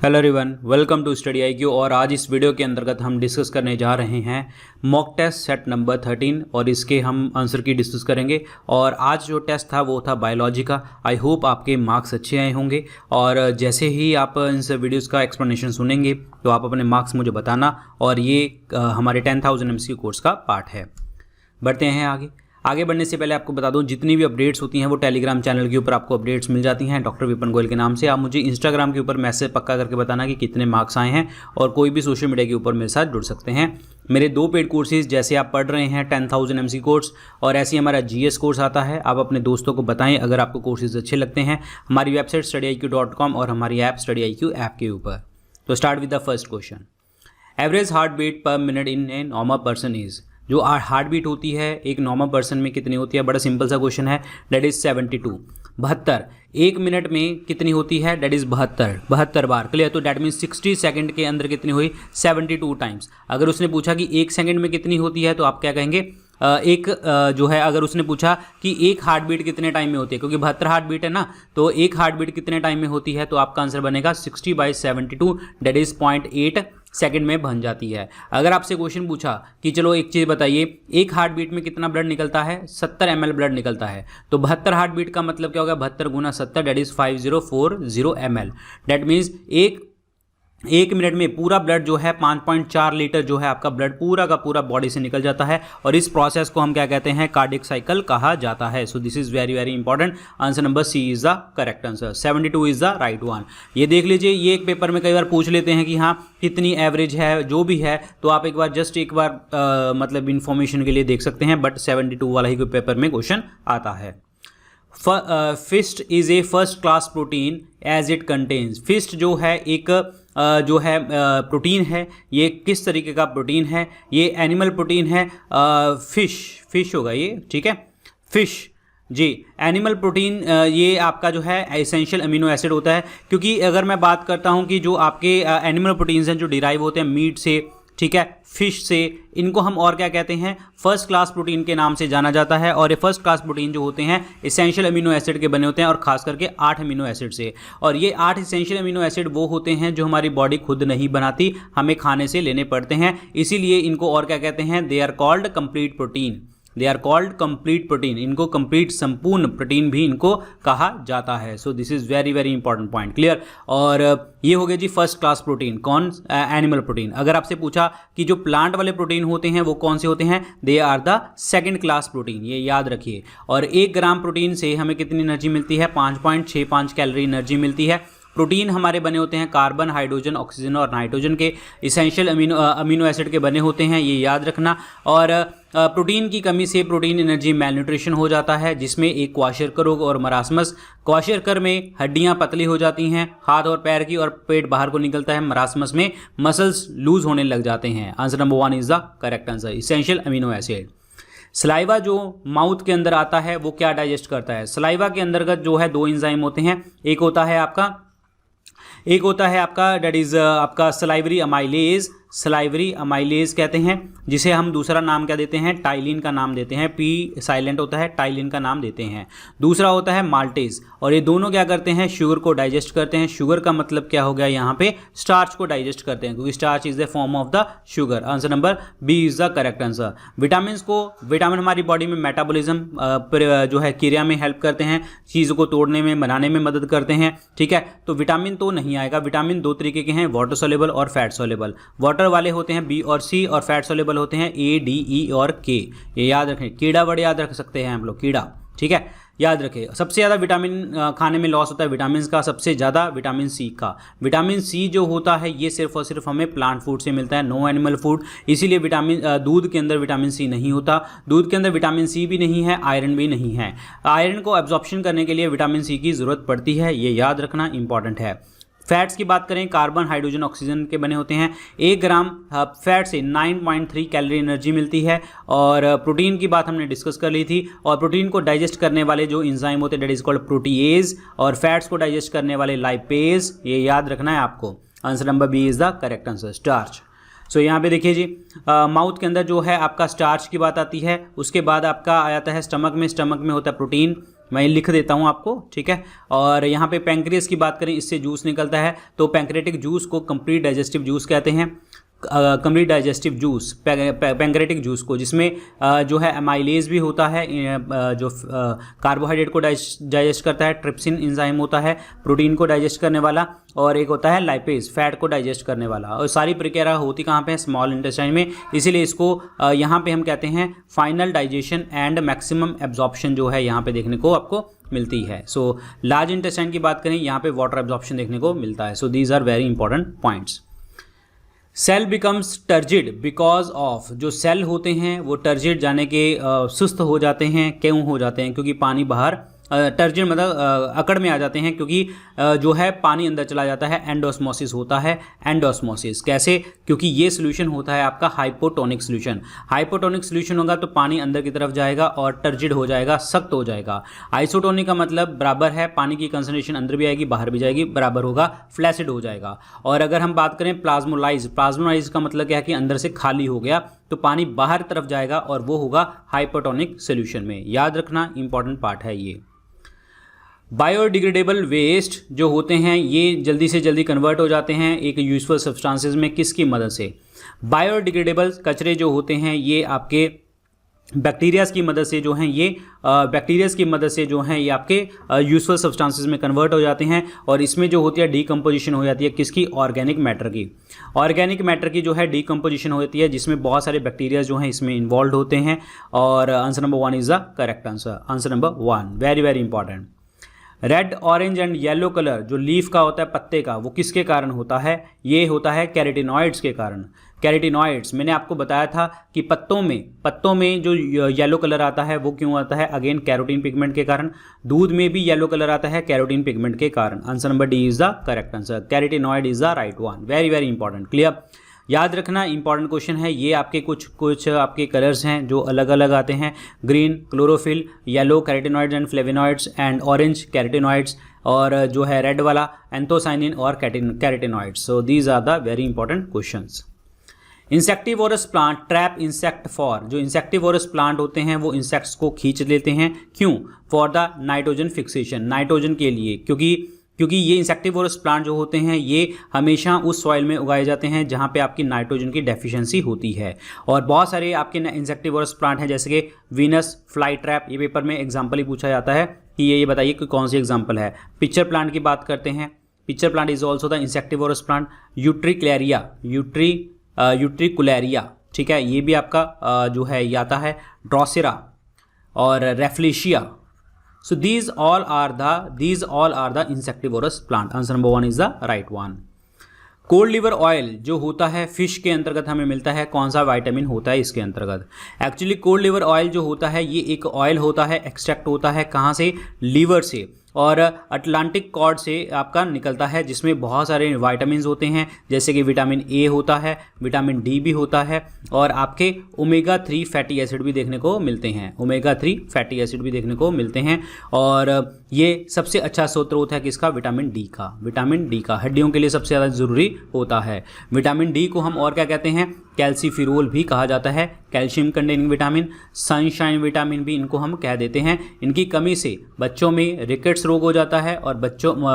Hello everyone, welcome to study IQ. और आज इस वीडियो के अंतर्गत हम डिस्कस करने जा रहे हैं मॉक टेस्ट सेट नंबर 13 और इसके हम आंसर की डिस्कस करेंगे। और आज जो टेस्ट था वो था बायोलॉजी का। आई होप आपके मार्क्स अच्छे आए होंगे और जैसे ही आप इन सब वीडियोज़ का एक्सप्लेनेशन सुनेंगे तो आप अपने मार्क्स मुझे बताना। और ये हमारे 10,000 MCQ कोर्स का पार्ट है। बढ़ते हैं आगे बढ़ने से पहले आपको बता दूं, जितनी भी अपडेट्स होती हैं वो टेलीग्राम चैनल के ऊपर आपको अपडेट्स मिल जाती हैं डॉक्टर विपिन गोयल के नाम से। आप मुझे इंस्टाग्राम के ऊपर मैसेज पक्का करके बताना कि कितने मार्क्स आए हैं, और कोई भी सोशल मीडिया के ऊपर मेरे साथ जुड़ सकते हैं। मेरे 2 पेड कोर्सेज, जैसे आप पढ़ रहे हैं 10,000 MCQ कोर्स और ऐसे ही हमारा GS कोर्स आता है, आप अपने दोस्तों को बताएं अगर आपको कोर्सेज अच्छे लगते हैं। हमारी वेबसाइट studyIQ.com और हमारी ऐप StudyIQ ऐप के ऊपर। तो start with the first question. Average heart beat per minute in a normal person is. जो हार्ट बीट होती है एक नॉर्मल पर्सन में कितनी होती है? बड़ा सिंपल सा क्वेश्चन है, डेट इज 72, 72। 1 मिनट में कितनी होती है? डेट इज 72 बार। क्लियर? तो डेट मीन्स 60 सेकंड के अंदर कितनी हुई? 72 टाइम्स। अगर उसने पूछा कि 1 सेकंड में कितनी होती है तो आप क्या कहेंगे? जो है, अगर उसने पूछा कि एक हार्ट बीट कितने टाइम में होती है, क्योंकि 72 हार्ट बीट है ना, तो एक हार्ट बीट कितने टाइम में होती है, तो आपका आंसर बनेगा 60/72, डेट इज 0.8 सेकंड में बन जाती है। अगर आपसे क्वेश्चन पूछा कि चलो एक चीज़ बताइए, एक हार्ट बीट में कितना ब्लड निकलता है? 70 ml ब्लड निकलता है। तो 72 हार्ट बीट का मतलब क्या होगा? 72 गुना 70, that is 5040 ml। That means एक मिनट में पूरा ब्लड जो है 5.4 लीटर जो है आपका ब्लड पूरा का पूरा बॉडी से निकल जाता है। और इस प्रोसेस को हम क्या कहते हैं? कार्डियक साइकिल कहा जाता है। So this is very very important. Answer number C is the correct answer. 72 is the right one. ये देख लीजिए, ये एक पेपर में कई बार पूछ लेते हैं कि हाँ कितनी एवरेज है, जो भी है, तो आप एक बार मतलब इन्फॉर्मेशन के लिए देख सकते हैं। बट 72 वाला ही कोई पेपर में क्वेश्चन आता है। Fish is a first class protein as it contains. Fish जो है एक प्रोटीन है। ये किस तरीके का प्रोटीन है? ये एनिमल प्रोटीन है। फिश होगा ये, ठीक है, फिश जी। एनिमल प्रोटीन ये आपका जो है एसेंशियल अमीनो एसिड होता है। क्योंकि अगर मैं बात करता हूँ कि जो आपके एनिमल प्रोटीन्स हैं जो डिराइव होते हैं मीट से, ठीक है, फिश से, इनको हम और क्या कहते हैं? फर्स्ट क्लास प्रोटीन के नाम से जाना जाता है। और ये फर्स्ट क्लास प्रोटीन जो होते हैं एसेंशियल अमीनो एसिड के बने होते हैं, और खास करके 8 अमीनो एसिड से। और ये 8 एसेंशियल अमीनो एसिड वो होते हैं जो हमारी बॉडी खुद नहीं बनाती, हमें खाने से लेने पड़ते हैं। इसीलिए इनको और क्या कहते हैं? They are called complete protein. They are called complete protein. इनको कंप्लीट संपूर्ण प्रोटीन भी इनको कहा जाता है। So this is very very important point. Clear? और ये हो गया जी फर्स्ट क्लास प्रोटीन। कौन? Animal protein. अगर आपसे पूछा कि जो प्लांट वाले प्रोटीन होते हैं वो कौन से होते हैं? They are the second class protein. ये याद रखिए। और 1 ग्राम प्रोटीन से हमें कितनी एनर्जी मिलती है? 5.65 कैलोरी एनर्जी मिलती है। प्रोटीन हमारे बने होते हैं कार्बन, हाइड्रोजन, ऑक्सीजन और नाइट्रोजन के, इसेंशियल अमीनो एसिड के बने होते हैं, ये याद रखना। और प्रोटीन की कमी से प्रोटीन एनर्जी मैलन्यूट्रिशन हो जाता है, जिसमें एक क्वाशरकर रोग और मरासमस। क्वाशरकर में हड्डियां पतली हो जाती हैं हाथ और पैर की, और पेट बाहर को निकलता है। मरासमस में मसल्स लूज होने लग जाते हैं। Answer number 1 is the correct answer, essential amino acid. Saliva जो माउथ के अंदर आता है वो क्या डाइजेस्ट करता है? सलाइवा के अंतर्गत जो है 2 एंजाइम होते हैं। एक होता है आपका डेट इज आपका सलाइवरी अमाइलेज। सलाइवरी अमाइलेज कहते हैं, जिसे हम दूसरा नाम क्या देते हैं? टाइलिन का नाम देते हैं। पी साइलेंट होता है, टाइलिन का नाम देते हैं। दूसरा होता है माल्टेज। और ये दोनों क्या करते हैं? शुगर को डाइजेस्ट करते हैं। शुगर का मतलब क्या हो गया यहाँ पे? स्टार्च को डाइजेस्ट करते हैं, क्योंकि starch is the form of the sugar. Answer number B is the correct answer. Vitamin हमारी बॉडी में मेटाबॉलिज्म जो है क्रिया में हेल्प करते हैं, चीज़ों को तोड़ने में, बनाने में मदद करते हैं, ठीक है। तो विटामिन तो नहीं आएगा। विटामिन 2 तरीके के हैं, वाटर सोल्यूबल और फैट सोल्यूबल। वाटर वाले होते हैं बी और सी, और फैट सोल्यूबल होते हैं ए, डी, ई और के। ये याद रखें। कीड़ा वर्ड याद रख सकते हैं हम लोग, कीड़ा, ठीक है, याद रखें। सबसे ज़्यादा विटामिन खाने में लॉस होता है विटामिन का, सबसे ज़्यादा विटामिन सी का। विटामिन सी जो होता है ये सिर्फ और सिर्फ हमें प्लांट फूड से मिलता है, नो एनिमल फूड। इसीलिए दूध के अंदर विटामिन सी नहीं होता। दूध के अंदर विटामिन सी भी नहीं है, आयरन भी नहीं है। आयरन को एब्जॉर्प्शन करने के लिए विटामिन सी की ज़रूरत पड़ती है, ये याद रखना इंपॉर्टेंट है। फैट्स की बात करें, कार्बन, हाइड्रोजन, ऑक्सीजन के बने होते हैं। 1 ग्राम फैट से 9.3 कैलोरी एनर्जी मिलती है। और प्रोटीन की बात हमने डिस्कस कर ली थी। और प्रोटीन को डाइजेस्ट करने वाले जो एंजाइम होते हैं डेट इज कॉल्ड प्रोटीएज, और फैट्स को डाइजेस्ट करने वाले लाइपेज। ये याद रखना है आपको। Answer number B is the correct answer, starch. So यहाँ पे देखिए जी, माउथ के अंदर जो है आपका स्टार्च की बात आती है। उसके बाद आपका आ जाता है स्टमक में। स्टमक में होता है प्रोटीन, मैं लिख देता हूँ आपको, ठीक है। और यहाँ पे पैंक्रियास की बात करें, इससे जूस निकलता है, तो पैंक्रेटिक जूस को कंप्लीट डाइजेस्टिव जूस कहते हैं। Complete digestive juice, pancreatic juice को, जिसमें जो है एमाइलेज भी होता है, जो कार्बोहाइड्रेट को डाइजेस्ट करता है, ट्रिप्सिन एंजाइम होता है प्रोटीन को डाइजेस्ट करने वाला, और एक होता है लाइपेज फैट को डाइजेस्ट करने वाला। और सारी प्रक्रिया होती कहाँ पे है? स्मॉल इंटेस्टाइन में। इसीलिए इसको यहाँ पे हम कहते हैं final digestion and maximum absorption जो है यहाँ पे देखने को आपको मिलती है। सो लार्ज इंटेस्टाइन की बात करें, यहाँ पे वाटर एब्जॉर्प्शन देखने को मिलता है। So these are very important points. Cell becomes turgid because of, जो सेल होते हैं वो टर्जिड जाने के सुस्त हो जाते हैं। क्यों हो जाते हैं? क्योंकि पानी बाहर, टर्जिड मतलब अकड़ में आ जाते हैं, क्योंकि जो है पानी अंदर चला जाता है, एंडोस्मोसिस होता है। एंडोस्मोसिस कैसे? क्योंकि ये सोल्यूशन होता है आपका हाइपोटोनिक सोल्यूशन। हाइपोटोनिक सोल्यूशन होगा तो पानी अंदर की तरफ जाएगा और टर्जिड हो जाएगा, सख्त हो जाएगा। आइसोटोनिक का मतलब बराबर है, पानी की कंसंट्रेशन अंदर भी आएगी बाहर भी जाएगी, बराबर होगा, फ्लैसिड हो जाएगा। और अगर हम बात करें प्लाज्मोलाइज, प्लाज्मोलाइज का मतलब क्या है कि अंदर से खाली हो गया, तो पानी बाहर तरफ जाएगा और वो होगा हाइपोटोनिक सोल्यूशन में। याद रखना, इंपॉर्टेंट पार्ट है ये। बायोडिग्रेडेबल वेस्ट जो होते हैं ये जल्दी से जल्दी कन्वर्ट हो जाते हैं एक यूजफुल सब्सटेंसेस में, किसकी मदद से? बायोडिग्रेडेबल कचरे जो होते हैं ये आपके बैक्टीरियाज की मदद से जो हैं, ये बैक्टीरियाज की मदद से जो हैं ये आपके यूजफुल सब्सटेंसेस में कन्वर्ट हो जाते हैं। और इसमें जो होती है डीकम्पोजिशन हो जाती है किसकी? ऑर्गेनिक मैटर की। ऑर्गेनिक मैटर की जो है डीकम्पोजिशन होती है, जिसमें बहुत सारे बैक्टीरिया जो हैं इसमें इन्वॉल्व होते हैं। और answer number 1 is the correct answer. Answer number 1 very very important. Red, orange and yellow colour जो लीफ का होता है, पत्ते का, वो किसके कारण होता है? ये होता है कैरोटीनॉइड्स के कारण। कैरोटीनॉइड्स, मैंने आपको बताया था कि पत्तों में जो येलो कलर आता है वो क्यों आता है? अगेन कैरोटीन पिगमेंट के कारण। दूध में भी येलो कलर आता है कैरोटीन पिगमेंट के कारण। Answer number D is the correct answer. Carotenoid is the right one. Very very important. Clear? याद रखना, इंपॉर्टेंट क्वेश्चन है ये। आपके कुछ आपके कलर्स हैं जो अलग अलग आते हैं। Green chlorophyll, yellow carotenoids and flavonoids, and orange carotenoids, और जो है रेड वाला एंथोसाइनिन और carotenoids. So these are the very important questions. Insectivorous plant trap insect for, जो इंसेक्टिवोरस प्लांट होते हैं वो इंसेक्ट्स को खींच लेते हैं। क्यों? For the nitrogen fixation, nitrogen के लिए। क्योंकि ये इंसेक्टिवोरस प्लांट जो होते हैं ये हमेशा उस सॉइल में उगाए जाते हैं जहाँ पे आपकी नाइट्रोजन की डेफिशिएंसी होती है। और बहुत सारे आपके इंसेक्टिवोरस प्लांट हैं, जैसे कि वीनस फ्लाई ट्रैप। ये पेपर में एग्जाम्पल ही पूछा जाता है कि ये बताइए कि कौन सी एग्जाम्पल है। पिक्चर प्लांट की बात करते हैं। Pitcher plant is also the insectivorous plant. Utricularia, ठीक है, ये भी आपका जो है ये आता है। ड्रोसेरा और rafflesia. So these all are the insectivorous plant. Answer number 1 is the right one. Cold liver oil जो होता है फिश के अंतर्गत हमें मिलता है, कौन सा विटामिन होता है इसके अंतर्गत? एक्चुअली कोल्ड लिवर ऑयल जो होता है ये एक ऑयल होता है, एक्सट्रैक्ट होता है कहाँ से? लीवर से, और अटलांटिक कॉर्ड से आपका निकलता है, जिसमें बहुत सारे विटामिन होते हैं, जैसे कि विटामिन ए होता है, विटामिन डी भी होता है, और आपके ओमेगा 3 फैटी एसिड भी देखने को मिलते हैं। ओमेगा 3 फैटी एसिड भी देखने को मिलते हैं। और ये सबसे अच्छा स्रोत है किसका? विटामिन डी का। विटामिन डी का हड्डियों के लिए सबसे ज़्यादा ज़रूरी होता है। विटामिन डी को हम और क्या कहते हैं? कैल्सीफिरोल भी कहा जाता है, calcium containing vitamin. Sunshine vitamin भी इनको हम कह देते हैं। इनकी कमी से बच्चों में रिकेट्स रोग हो जाता है, और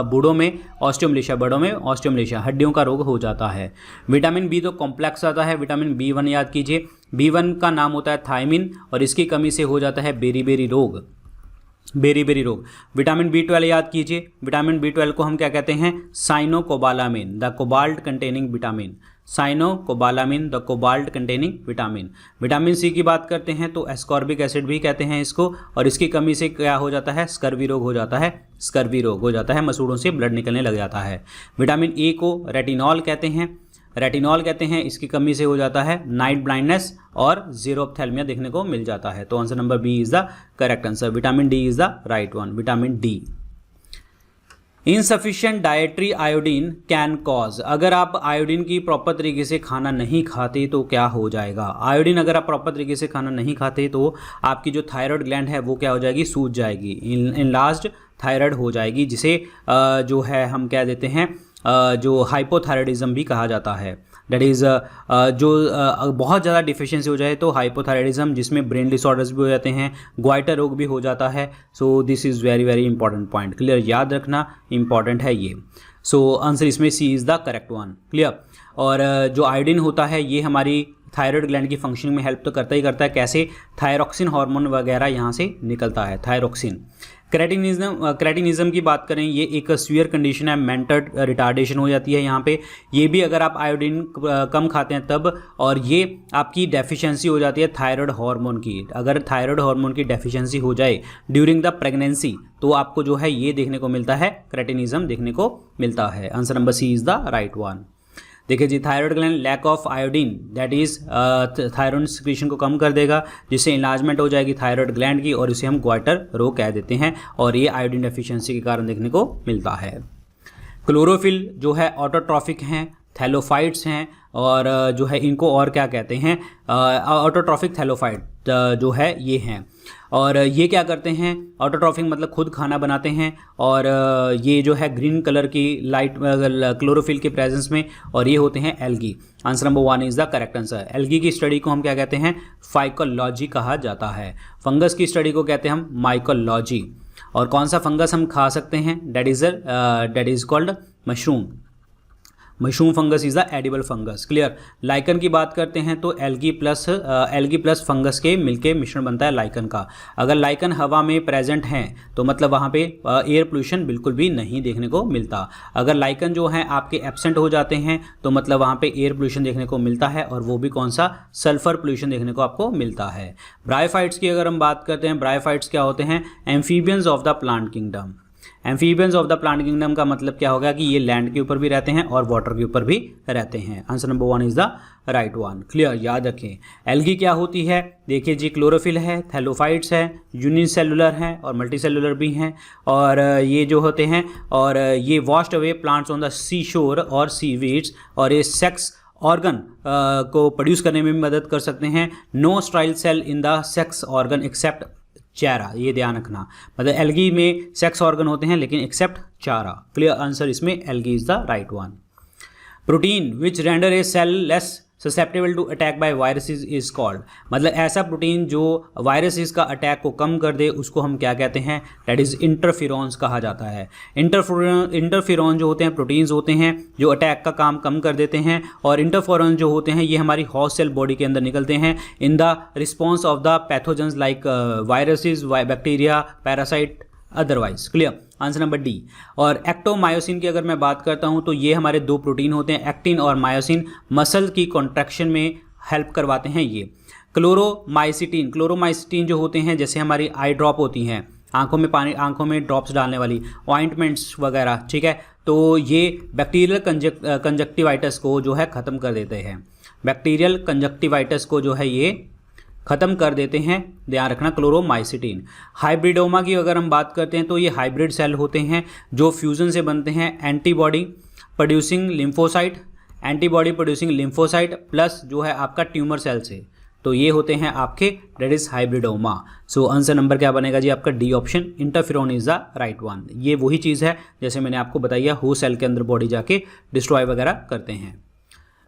बूढ़ों में ऑस्टियोमलेशिया, बड़ों में ऑस्टियोमलेशिया, हड्डियों का रोग हो जाता है। विटामिन बी तो कॉम्प्लेक्स आता है। विटामिन B1 याद कीजिए। B1 का नाम होता है थायमिन, और इसकी कमी से हो जाता है बेरी रोग। विटामिन B12 याद कीजिए। विटामिन B12 को हम क्या कहते हैं? Cyanocobalamin, the cobalt containing vitamin. Cyanocobalamin, the cobalt containing vitamin. Vitamin C की बात करते हैं तो एस्कॉर्बिक एसिड भी कहते हैं इसको, और इसकी कमी से क्या हो जाता है? स्कर्वी रोग हो जाता है। स्कर्वी रोग हो जाता है, मसूड़ों से ब्लड निकलने लग जाता है। विटामिन ए को रेटिनॉल कहते हैं, इसकी कमी से हो जाता है नाइट ब्लाइंडनेस और ज़ीरोफ्थैल्मिया देखने को मिल जाता है। तो answer number B is the correct answer. Vitamin D is the right one. Vitamin D. Insufficient dietary iodine can cause, अगर आप आयोडीन की प्रॉपर तरीके से खाना नहीं खाते तो क्या हो जाएगा? आयोडीन अगर आप प्रॉपर तरीके से खाना नहीं खाते तो आपकी जो थायराइड ग्लैंड है वो क्या हो जाएगी? सूज जाएगी, इनलार्ज्ड थायराइड हो जाएगी, जिसे जो है हम कह देते हैं जो हाइपोथायराइडिज्म भी कहा जाता है। दैट इज़ जो बहुत ज़्यादा डिफिशियंसी हो जाए तो हाइपोथायराइडिज्म, जिसमें ब्रेन डिसऑर्डर्स भी हो जाते हैं, ग्वाइटर रोग भी हो जाता है। So this is very very important point, clear, याद रखना इंपॉर्टेंट है ये। सो आंसर इसमें C is the correct one, clear. और जो आयोडीन होता है ये हमारी थायराइड ग्लैंड की फंक्शनिंग में हेल्प तो करता ही करता है। कैसे? थायरॉक्सिन हार्मोन वगैरह यहाँ से निकलता है, थायरॉक्सिन। क्रेटिनिज्म की बात करें, ये एक सीवियर कंडीशन है, मेंटल रिटार्डेशन हो जाती है यहाँ पे। ये भी अगर आप आयोडीन कम खाते हैं तब, और ये आपकी डेफिशिएंसी हो जाती है थायराइड हार्मोन की। अगर थायराइड हार्मोन की डेफिशिएंसी हो जाए ड्यूरिंग द प्रेगनेंसी तो आपको जो है ये देखने को मिलता है, क्रेटिनिज्म देखने को मिलता है। Answer number C is the right one. देखिए जी, thyroid gland lack of iodine that is thyroid secretion को कम कर देगा, जिससे इन्लार्जमेंट हो जाएगी थायराइड ग्लैंड की, और इसे हम ग्वाइटर रोग कह देते हैं, और ये आयोडीन डेफिशिएंसी के कारण देखने को मिलता है। क्लोरोफिल जो है ऑटोट्रॉफिक हैं, थैलोफाइट्स हैं, और जो है इनको और क्या कहते हैं, ऑटोट्रॉफिक थैलोफाइट जो है ये हैं। और ये क्या करते हैं, ऑटोट्रॉफिक मतलब खुद खाना बनाते हैं, और ये जो है ग्रीन कलर की लाइट क्लोरोफिल के प्रेजेंस में, और ये होते हैं algae. Answer number one is the correct answer. Algae की स्टडी को हम क्या कहते हैं, फाइकोलॉजी कहा जाता है। फंगस की स्टडी को कहते हैं हम माइकोलॉजी। और कौन सा फंगस हम खा सकते हैं, that is called mushroom. Mushroom fungus is the edible fungus, clear. Lichen की बात करते हैं तो एल्गी प्लस फंगस के मिलके मिश्रण बनता है लाइकन का। अगर लाइकन हवा में प्रेजेंट हैं तो मतलब वहाँ पे एयर पोल्यूशन बिल्कुल भी नहीं देखने को मिलता। अगर लाइकन जो है आपके एब्सेंट हो जाते हैं तो मतलब वहाँ पे एयर पोल्यूशन देखने को मिलता है, और वो भी कौन सा, सल्फर पोल्यूशन देखने को आपको मिलता है। ब्रायोफाइट्स की अगर हम बात करते हैं, ब्रायोफाइट्स क्या होते हैं, amphibians of the plant kingdom. Amphibians of the plant kingdom का मतलब क्या होगा कि ये लैंड के ऊपर भी रहते हैं और वाटर के ऊपर भी रहते हैं। Answer number one is the right one, clear, याद रखें। एल्गी क्या होती है, देखिए जी, क्लोरोफिल है, थैलोफाइट्स है, यूनिसेलुलर हैं और मल्टीसेलुलर भी हैं, और ये जो होते हैं, और ये washed away plants on the sea shore और सी वीड्स, और ये सेक्स ऑर्गन को प्रोड्यूस करने में भी मदद कर सकते हैं। No sterile cell in the sex organ except Chara, ये ध्यान रखना, मतलब एल्गी में सेक्स ऑर्गन होते हैं लेकिन एक्सेप्ट चारा, क्लियर। आंसर इसमें algae is the right one. Protein which render a cell less susceptible to attack by viruses is called, मतलब ऐसा प्रोटीन जो वायरसेस का अटैक को कम कर दे उसको हम क्या कहते हैं, दैट इज इंटरफेरॉन्स कहा जाता है। इंटरफेरॉन जो होते हैं प्रोटीन्स होते हैं जो अटैक का काम कम कर देते हैं, और इंटरफेरॉन जो होते हैं ये हमारी होस्ट सेल बॉडी के अंदर निकलते हैं in the response of the pathogens like viruses, bacteria, parasite, otherwise, clear. Answer number D. और एक्टोमायोसिन की अगर मैं बात करता हूं तो ये हमारे दो प्रोटीन होते हैं, एक्टिन और मायोसिन, मसल की कॉन्ट्रैक्शन में हेल्प करवाते हैं ये। क्लोरोमाइसिटीन जो होते हैं, जैसे हमारी आई ड्रॉप होती हैं, आंखों में ड्रॉप्स डालने वाली, ऑइंटमेंट्स वगैरह, ठीक है, तो ये बैक्टीरियल कंजक्टिवाइटिस को जो है ख़त्म कर देते हैं। बैक्टीरियल कंजक्टिवाइटिस को जो है ये ख़त्म कर देते हैं, ध्यान रखना, क्लोरोमाइसिटीन। हाइब्रिडोमा की अगर हम बात करते हैं तो ये हाइब्रिड सेल होते हैं जो फ्यूज़न से बनते हैं, एंटीबॉडी प्रोड्यूसिंग लिम्फोसाइट प्लस जो है आपका ट्यूमर सेल से, तो ये होते हैं आपके, that is hybridoma. So answer number क्या बनेगा जी आपका, D option, interferon is the right one. ये वही चीज़ है जैसे मैंने आपको बताया, हो सेल के अंदर बॉडी जाके डिस्ट्रॉय वगैरह करते हैं।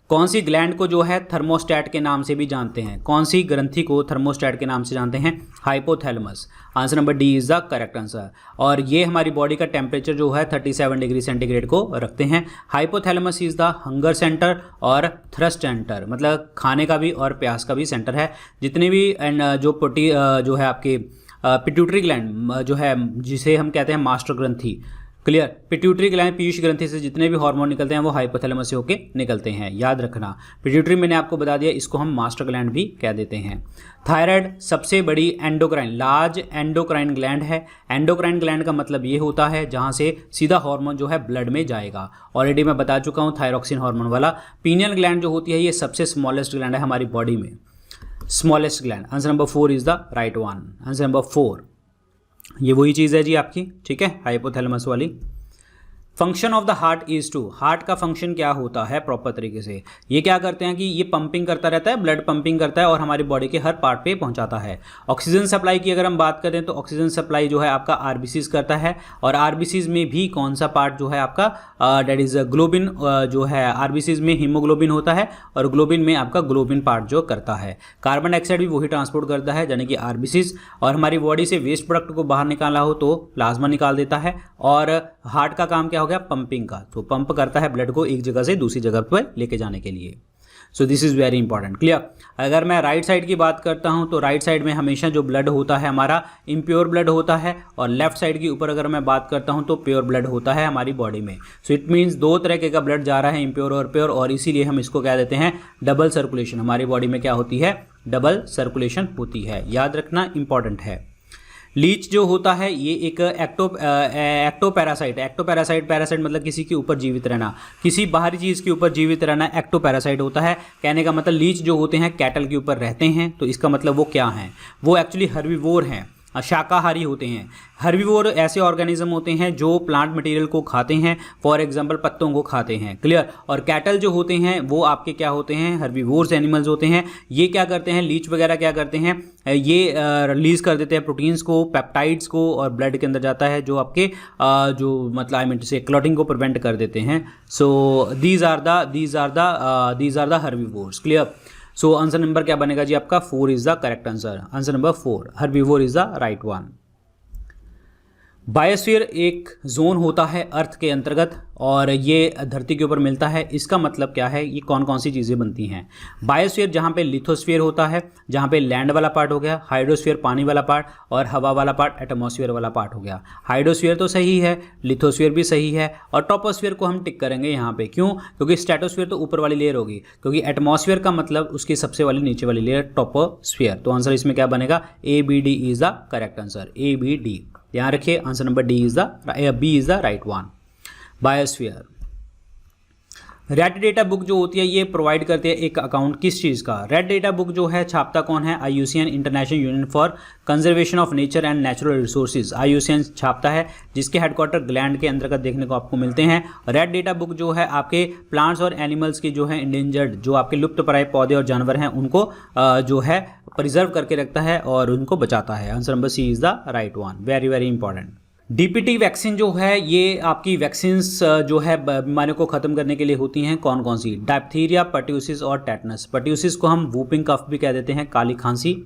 कौन सी ग्लैंड को जो है थर्मोस्टेट के नाम से भी जानते हैं, कौन सी ग्रंथि को थर्मोस्टेट के नाम से जानते हैं, hypothalamus. Answer number D is the correct answer. और ये हमारी बॉडी का टेम्परेचर जो है 37 डिग्री सेंटीग्रेड को रखते हैं। Hypothalamus is the hunger centre और थ्रस्ट सेंटर, मतलब खाने का भी और प्यास का भी सेंटर है। जितने भी जो है आपके पिट्यूटरी ग्लैंड जो है, जिसे हम कहते हैं मास्टर ग्रंथि, क्लियर। पिट्यूटरी ग्लैंड, पीयूष ग्रंथि से जितने भी हार्मोन निकलते हैं वो हाइपोथैलेमस से होके निकलते हैं, याद रखना। पिट्यूटरी मैंने आपको बता दिया, इसको हम मास्टर ग्लैंड भी कह देते हैं। थायराइड सबसे बड़ी एंडोक्राइन, लार्ज एंडोक्राइन ग्लैंड है। एंडोक्राइन ग्लैंड का मतलब ये होता है जहाँ से सीधा हार्मोन जो है ब्लड में जाएगा, ऑलरेडी मैं बता चुका हूँ, थायरॉक्सिन हार्मोन वाला। पीनियल ग्लैंड जो होती है ये सबसे स्मॉलेस्ट ग्लैंड है हमारी बॉडी में, smallest gland. Answer number 4 is the right one. Answer number 4 ये वही चीज़ है जी आपकी, ठीक है, हाइपोथैलेमस वाली। Function of the heart is to, heart का फंक्शन क्या होता है प्रॉपर तरीके से, ये क्या करते हैं कि ये पंपिंग करता रहता है, ब्लड पंपिंग करता है और हमारी बॉडी के हर पार्ट पे पहुंचाता है। ऑक्सीजन सप्लाई की अगर हम बात करें तो ऑक्सीजन सप्लाई जो है आपका आरबीसीज करता है, और आरबीसीज में भी कौन सा पार्ट जो है आपका डेट इज ग्लोबिन जो है, आरबीसीज में हीमोग्लोबिन होता है और ग्लोबिन में आपका ग्लोबिन पार्ट जो करता है। कार्बन डाइऑक्साइड भी वही ट्रांसपोर्ट करता है यानी कि आरबीसीज, और हमारी बॉडी से वेस्ट प्रोडक्ट को बाहर निकालना हो तो प्लाज्मा निकाल देता है। और हार्ट का काम क्या हो गया, पंपिंग का, तो पंप करता है ब्लड को एक जगह से दूसरी जगह पर लेके जाने के लिए। सो this is very important, clear. अगर मैं राइट साइड की बात करता हूं तो राइट साइड में हमेशा जो ब्लड होता है हमारा इम्प्योर ब्लड होता है, और लेफ्ट साइड के ऊपर अगर मैं बात करता हूं तो प्योर ब्लड होता है हमारी बॉडी में। सो इट मीन्स दो तरह का ब्लड जा रहा है, इम्प्योर और प्योर, और इसीलिए हम इसको क्या देते हैं, डबल सर्कुलेशन। हमारी बॉडी में क्या होती है, डबल सर्कुलेशन होती है, याद रखना इंपॉर्टेंट है। लीच जो होता है ये एक एक्टोपैरासाइट, पैरासाइट मतलब किसी के ऊपर जीवित रहना, किसी बाहरी चीज़ के ऊपर जीवित रहना एक्टोपैरासाइट होता है। कहने का मतलब लीच जो होते हैं कैटल के ऊपर रहते हैं, तो इसका मतलब वो क्या हैं, वो एक्चुअली हर्बीवोर हैं, शाकाहारी होते हैं। हर्बीवोर ऐसे ऑर्गेनिज्म होते हैं जो प्लांट मटेरियल को खाते हैं, फॉर एग्जांपल पत्तों को खाते हैं, क्लियर। और कैटल जो होते हैं वो आपके क्या होते हैं, हर्बीवोर्स एनिमल्स होते हैं। ये क्या करते हैं, लीच वगैरह क्या करते हैं, ये रिलीज कर देते हैं प्रोटीन्स को, पेप्टाइड्स को, और ब्लड के अंदर जाता है जो आपके जो मतलब आई मीन से क्लॉटिंग को प्रिवेंट कर देते हैं। So these are the herbivores, clear. So answer number क्या बनेगा जी आपका, 4 is the correct answer. Answer number 4, herbivore is the right one. Biosphere एक जोन होता है अर्थ के अंतर्गत, और ये धरती के ऊपर मिलता है। इसका मतलब क्या है, ये कौन कौन सी चीज़ें बनती हैं। बायोस्फीयर जहाँ पे लिथोस्फीयर होता है, जहाँ पे लैंड वाला पार्ट हो गया, हाइड्रोस्फीयर पानी वाला पार्ट, और हवा वाला पार्ट एटमॉस्फेयर वाला पार्ट हो गया। हाइड्रोस्फीयर तो सही है, लिथोस्फीयर भी सही है, और टॉपोस्फीयर को हम टिक करेंगे यहाँ पे, क्यों, क्योंकि स्ट्रेटोस्फीयर तो ऊपर वाली लेयर होगी, क्योंकि एटमॉस्फेयर का मतलब उसकी सबसे वाली नीचे वाली लेयर टॉपोस्फीयर। तो आंसर इसमें क्या बनेगा, ABD is the correct answer, ABD। ध्यान रखिए answer number B is the right one, biosphere. Red data book जो होती है ये प्रोवाइड करती है एक अकाउंट किस चीज़ का। रेड डेटा बुक जो है छापता कौन है, IUCN international union for conservation of nature and natural resources, IUCN छापता है, जिसके हेडक्वार्टर ग्लैंड के अंतर्गत देखने को आपको मिलते हैं। रेड डेटा बुक जो है आपके प्लांट्स और एनिमल्स के जो है इंडेंजर्ड, जो आपके लुप्तप्राय पौधे और जानवर हैं उनको जो है प्रिजर्व करके रखता है और उनको बचाता है। Answer number C is the right one, very very important. DPT vaccine जो है ये आपकी वैक्सीन्स जो है बीमारियों को ख़त्म करने के लिए होती हैं, कौन कौन सी, डायप्थीरिया, पर्ट्यूसिस और टेटनस। पर्ट्यूसिस को हम वूपिंग कफ भी कह देते हैं, काली खांसी,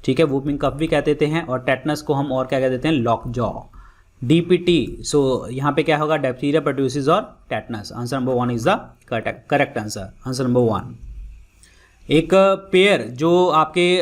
ठीक है, वूपिंग कफ भी कह देते हैं, और टेटनस को हम और क्या कह देते हैं, लॉक जॉ। DPT, सो यहाँ पे क्या होगा, डायप्थीरिया, पर्ट्यूसिस और tetanus. Answer number 1 is the correct answer, answer number 1। एक पेयर जो आपके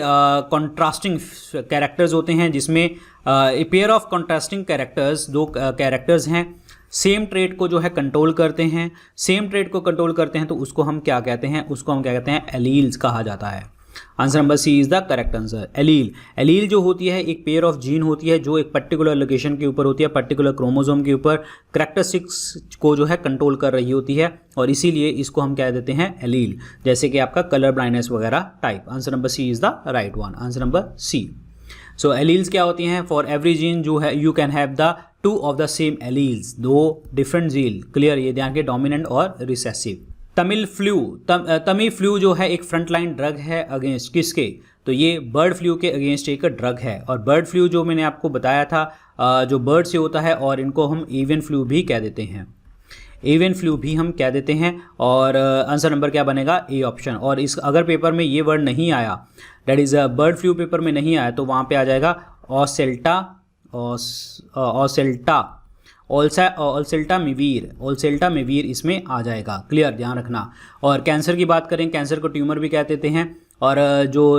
कॉन्ट्रास्टिंग कैरेक्टर्स होते हैं, जिसमें a pair of contrasting characters, दो कैरेक्टर्स हैं, सेम ट्रेट को जो है कंट्रोल करते हैं, सेम ट्रेट को कंट्रोल करते हैं, तो उसको हम क्या कहते हैं, उसको हम क्या कहते हैं, एलील्स कहा जाता है। Answer number C is the correct answer, allele. Allele जो होती है एक पेयर ऑफ जीन होती है जो एक पर्टिकुलर लोकेशन के ऊपर होती है, पर्टिकुलर क्रोमोसोम के ऊपर कैरेक्टरिस्टिक्स को जो है कंट्रोल कर रही होती है, और इसीलिए इसको हम कह देते हैं एलील, जैसे कि आपका कलर ब्लाइंडनेस वगैरह type. Answer number C is the right one, answer number C. So alleles क्या होती हैं, फॉर एवरी जीन जो है you can have the 2 of the same alleles, 2 different gene, clear, ये ध्यान के, डोमिनेंट और रिसेसिव। तमी फ्लू जो है एक फ्रंटलाइन ड्रग है अगेंस्ट किसके, तो ये बर्ड फ्लू के अगेंस्ट एक ड्रग है, और बर्ड फ्लू जो मैंने आपको बताया था जो बर्ड से होता है, और इनको हम एवियन फ्लू भी कह देते हैं, एवियन फ्लू भी हम कह देते हैं। और आंसर नंबर क्या बनेगा, ए ऑप्शन। और इस अगर पेपर में ये वर्ड नहीं आया, that is bird flu paper में नहीं आया, तो वहाँ पे आ जाएगा ओसेल्टा मिवीर इसमें आ जाएगा, क्लियर, ध्यान रखना। और कैंसर की बात करें, कैंसर को ट्यूमर भी कह देते हैं, और जो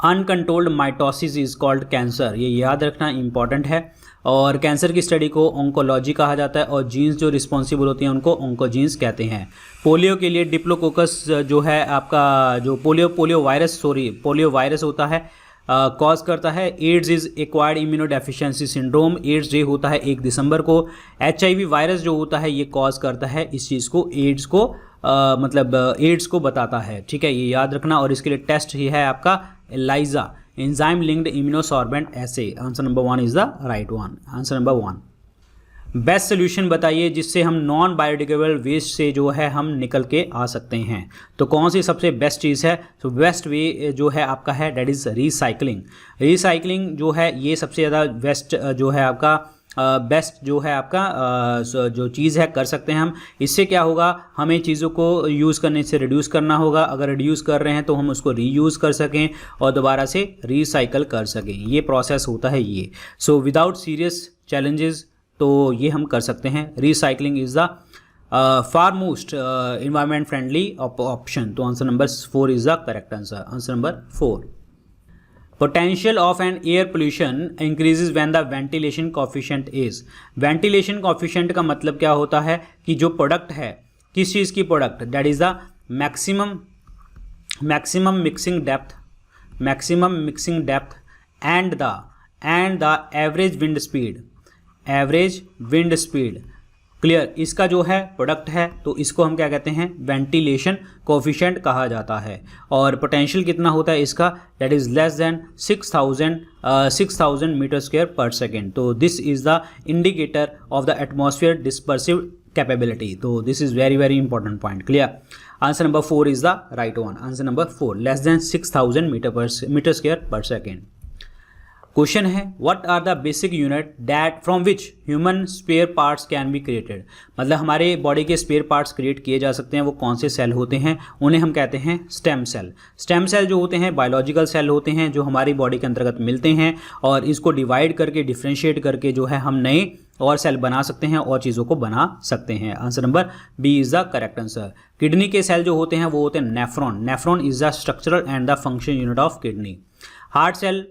uncontrolled mitosis is called cancer, ये याद रखना इंपॉर्टेंट है। और कैंसर की स्टडी को ऑन्कोलॉजी कहा जाता है, और जीन्स जो रिस्पॉन्सिबल होती हैं उनको ऑन्कोजीन्स कहते हैं। पोलियो के लिए डिप्लोकोकस जो है आपका जो पोलियो वायरस होता है कॉज करता है। AIDS is acquired immunodeficiency syndrome, AIDS day होता है 1 दिसंबर को। HIV वायरस जो होता है ये कॉज करता है इस चीज़ को, एड्स को मतलब एड्स को बताता है, ठीक है, ये याद रखना। और इसके लिए टेस्ट ही है आपका ELISA, enzyme linked immunosorbent assay. Answer number 1 is the right one, answer number 1। Best solution बताइए जिससे हम नॉन बायोडिग्रेडेबल वेस्ट से जो है हम निकल के आ सकते हैं। तो कौन सी सबसे बेस्ट चीज़ है? तो बेस्ट वे जो है आपका है डेट इज़ रिसाइकलिंग। रिसाइकलिंग जो है ये सबसे ज़्यादा बेस्ट जो है आपका बेस्ट जो है आपका जो चीज़ है कर सकते हैं हम। इससे क्या होगा, हमें चीज़ों को यूज़ करने से रिड्यूस करना होगा। अगर रिड्यूस कर रहे हैं तो हम उसको रीयूज़ कर सकें और दोबारा से रिसाइकल कर सकें। ये प्रोसेस होता है ये। सो विदाउट सीरियस चैलेंजेस तो ये हम कर सकते हैं। Recycling is the far most environment friendly option. तो answer number 4 is the correct answer. Answer number 4। Potential of an air pollution increases when the ventilation coefficient is। ventilation coefficient का मतलब क्या होता है कि जो प्रोडक्ट है, किस चीज़ की product, that is the maximum mixing depth and the average wind speed. Clear, इसका जो है प्रोडक्ट है तो इसको हम क्या कहते हैं, वेंटिलेशन कोफिशिएंट कहा जाता है। और पोटेंशियल कितना होता है इसका, that is less than 6000 metre square per second. तो this is the indicator of the atmosphere dispersive capability. तो this is very very important point. Clear, answer number 4 is the right one. Answer number 4, less than 6000 metre square per second. Question है, what are the basic unit that from which human spare parts can be created. मतलब हमारे body के spare parts create किए जा सकते हैं, वो कौन से सेल होते हैं, उन्हें हम कहते हैं स्टेम सेल। स्टेम सेल जो होते हैं बायोलॉजिकल सेल होते हैं जो हमारी बॉडी के अंतर्गत मिलते हैं और इसको डिवाइड करके डिफ्रेंशिएट करके जो है हम नए और सेल बना सकते हैं और चीज़ों को बना सकते हैं। Answer number B is the correct answer. Kidney के सेल जो होते हैं वो होते हैं nephron. Nephron is the structural and the function unit of kidney. Heart cell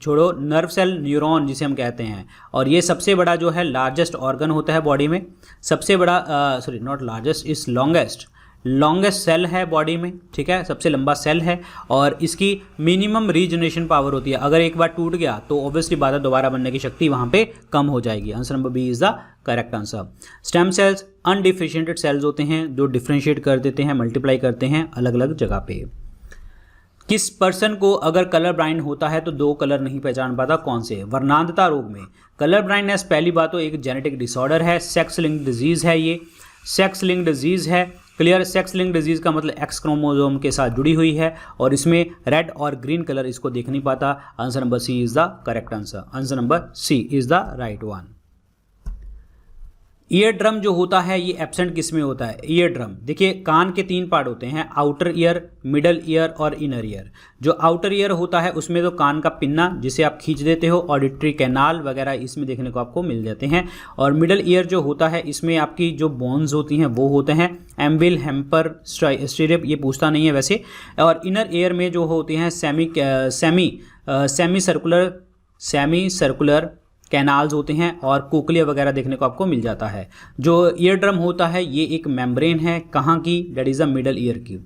छोड़ो, नर्व सेल न्यूरॉन जिसे हम कहते हैं, और ये सबसे बड़ा जो है लार्जेस्ट ऑर्गन होता है बॉडी में। सबसे बड़ा सॉरी नॉट लार्जेस्ट, इस लॉन्गेस्ट सेल है बॉडी में, ठीक है, सबसे लंबा सेल है और इसकी मिनिमम रीजनरेशन पावर होती है। अगर एक बार टूट गया तो ऑब्वियसली बात है दोबारा बनने की शक्ति वहाँ पे कम हो जाएगी। Answer number B is the correct answer. Stem cells undifferentiated cells होते हैं जो डिफ्रेंशिएट कर देते हैं, मल्टीप्लाई करते हैं अलग अलग जगह पे। किस पर्सन को अगर कलर ब्लाइंड होता है तो दो कलर नहीं पहचान पाता, कौन से? वर्णांधता रोग में कलर ब्लाइंडनेस पहली बात तो एक जेनेटिक डिसऑर्डर है, सेक्स लिंक्ड डिजीज़ है, ये सेक्स लिंक्ड डिजीज़ है। क्लियर, सेक्स लिंक्ड डिजीज़ का मतलब एक्स क्रोमोसोम के साथ जुड़ी हुई है और इसमें रेड और ग्रीन कलर इसको देख नहीं पाता। Answer number C is the correct answer. Answer number C is the right one. Ear drum जो होता है ये एब्सेंट किस में होता है? ईयर ड्रम, देखिए कान के 3 पार्ट होते हैं, आउटर ईयर, मिडल ईयर और इनर ईयर। जो आउटर ईयर होता है उसमें तो कान का पिन्ना जिसे आप खींच देते हो, ऑडिटरी कैनाल वगैरह इसमें देखने को आपको मिल जाते हैं। और मिडल ईयर जो होता है इसमें आपकी जो बोन्स होती हैं वो होते हैं एम्बिल, हेम्पर, स्टीरिप, ये पूछता नहीं है वैसे। और इनर ईयर में जो होते हैं सेमी सर्कुलर कैनाल्स होते हैं और कोकलिया वगैरह देखने को आपको मिल जाता है। जो ईयर ड्रम होता है ये एक मेम्ब्रेन है, कहाँ की? That is the middle ear की,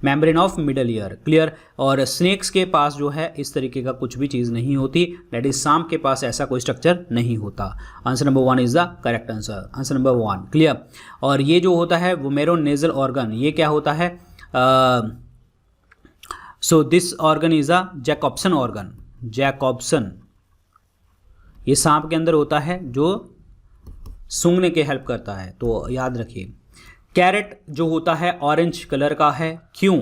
membrane of middle ear. Clear, और स्नेक्स के पास जो है इस तरीके का कुछ भी चीज़ नहीं होती, दैट इज सांप के पास ऐसा कोई स्ट्रक्चर नहीं होता। Answer number 1 is the correct answer. Answer number 1। Clear, और ये जो होता है वोमेरोनेजल ऑर्गन, ये क्या होता है? So this organ is a Jacobson organ. Jacobson ये सांप के अंदर होता है जो सूंघने के हेल्प करता है, तो याद रखिए। कैरेट जो होता है ऑरेंज कलर का है, क्यों?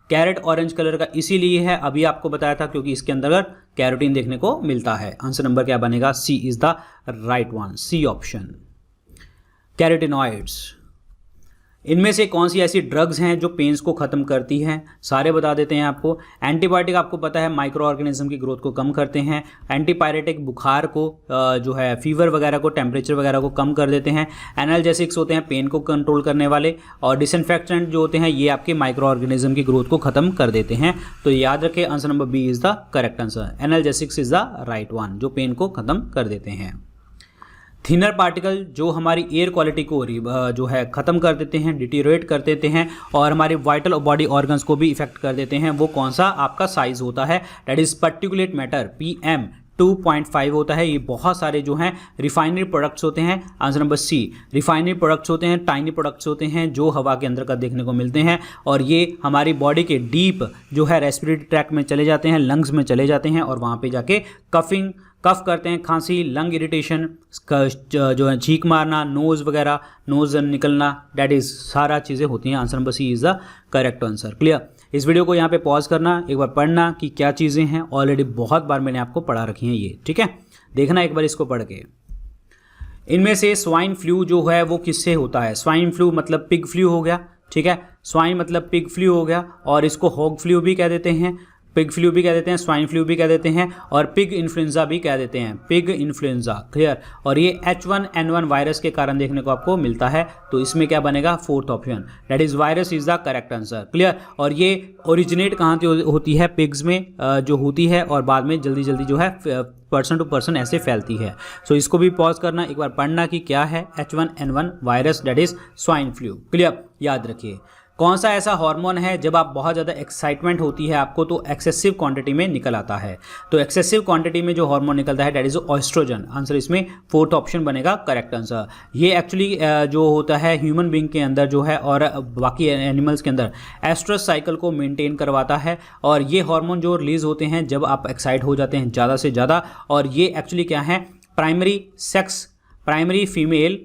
कैरेट ऑरेंज कलर का इसीलिए है, अभी आपको बताया था, क्योंकि इसके अंदर कैरोटीन देखने को मिलता है। आंसर नंबर क्या बनेगा? C is the right one, C option. Carotenoids, इनमें से कौन सी ऐसी ड्रग्स हैं जो पेन्स को ख़त्म करती हैं? सारे बता देते हैं आपको। एंटीबायोटिक आपको पता है माइक्रो ऑर्गेनिज्म की ग्रोथ को कम करते हैं। एंटीपायरेटिक बुखार को जो है फीवर वगैरह को, टेम्परेचर वगैरह को कम कर देते हैं। एनाल्जेसिक्स होते हैं पेन को कंट्रोल करने वाले, और डिसइंफेक्टेंट जो होते हैं ये आपके माइक्रो ऑर्गेनिज्म की ग्रोथ को ख़त्म कर देते हैं। तो याद रखें answer number B is the correct answer. Analgesics is the right one, जो पेन को ख़त्म कर देते हैं। थिनर पार्टिकल जो हमारी एयर क्वालिटी को जो है ख़त्म कर देते हैं, डिटीरियोरेट कर देते हैं और हमारे वाइटल बॉडी ऑर्गन्स को भी इफेक्ट कर देते हैं, वो कौन सा आपका साइज होता है? That is particulate matter, PM 2.5 होता है। ये बहुत सारे जो हैं रिफाइनरी प्रोडक्ट्स होते हैं। Answer number C, refinery products होते हैं, टाइनी प्रोडक्ट्स होते हैं जो हवा के अंदर का देखने को मिलते हैं और ये हमारी बॉडी के डीप जो है रेस्पिरेटरी ट्रैक्ट में चले जाते हैं, लंग्स में चले जाते हैं और वहाँ पे जाके कफ करते हैं, खांसी, लंग इरिटेशन, जो है छींक मारना, नोज़ वगैरह, नोज़ निकलना, डैट इज़ सारा चीज़ें होती हैं। Answer number C is the correct answer. Clear. इस वीडियो को यहाँ पे पॉज करना, एक बार पढ़ना कि क्या चीज़ें हैं। ऑलरेडी बहुत बार मैंने आपको पढ़ा रखी हैं ये, ठीक है। देखना एक बार इसको पढ़ के। इनमें से स्वाइन फ्लू जो है वो किससे होता है? स्वाइन फ्लू मतलब पिग फ्लू हो गया, ठीक है। स्वाइन मतलब पिग फ्लू हो गया और इसको हॉग फ्लू भी कह देते हैं, पिग फ्लू भी कह देते हैं, स्वाइन फ्लू भी कह देते हैं और पिग इन्फ्लुएंजा भी कह देते हैं, पिग इन्फ्लुएंजा। क्लियर। और ये H1N1 वायरस के कारण देखने को आपको मिलता है। तो इसमें क्या बनेगा? Fourth option, that is virus is the correct answer. Clear. और ये ओरिजिनेट कहाँ से होती है? पिग्स में जो होती है और बाद में जल्दी जल्दी जो है पर्सन टू पर्सन ऐसे फैलती है। सो इसको भी पॉज करना, एक बार पढ़ना कि क्या है H1N1 virus, that is swine flu. Clear. याद रखिए। कौन सा ऐसा हार्मोन है जब आप बहुत ज़्यादा एक्साइटमेंट होती है आपको तो एक्सेसिव क्वांटिटी में निकल आता है? तो एक्सेसिव क्वांटिटी में जो हार्मोन निकलता है दैट इज ऑस्ट्रोजन। आंसर इसमें फोर्थ ऑप्शन बनेगा करेक्ट आंसर। ये एक्चुअली जो होता है ह्यूमन बीइंग के अंदर जो है और बाकी एनिमल्स के अंदर एस्ट्रस साइकिल को मेंटेन करवाता है और ये हार्मोन जो रिलीज होते हैं जब आप एक्साइट हो जाते हैं ज़्यादा से ज़्यादा। और ये एक्चुअली क्या है? प्राइमरी फीमेल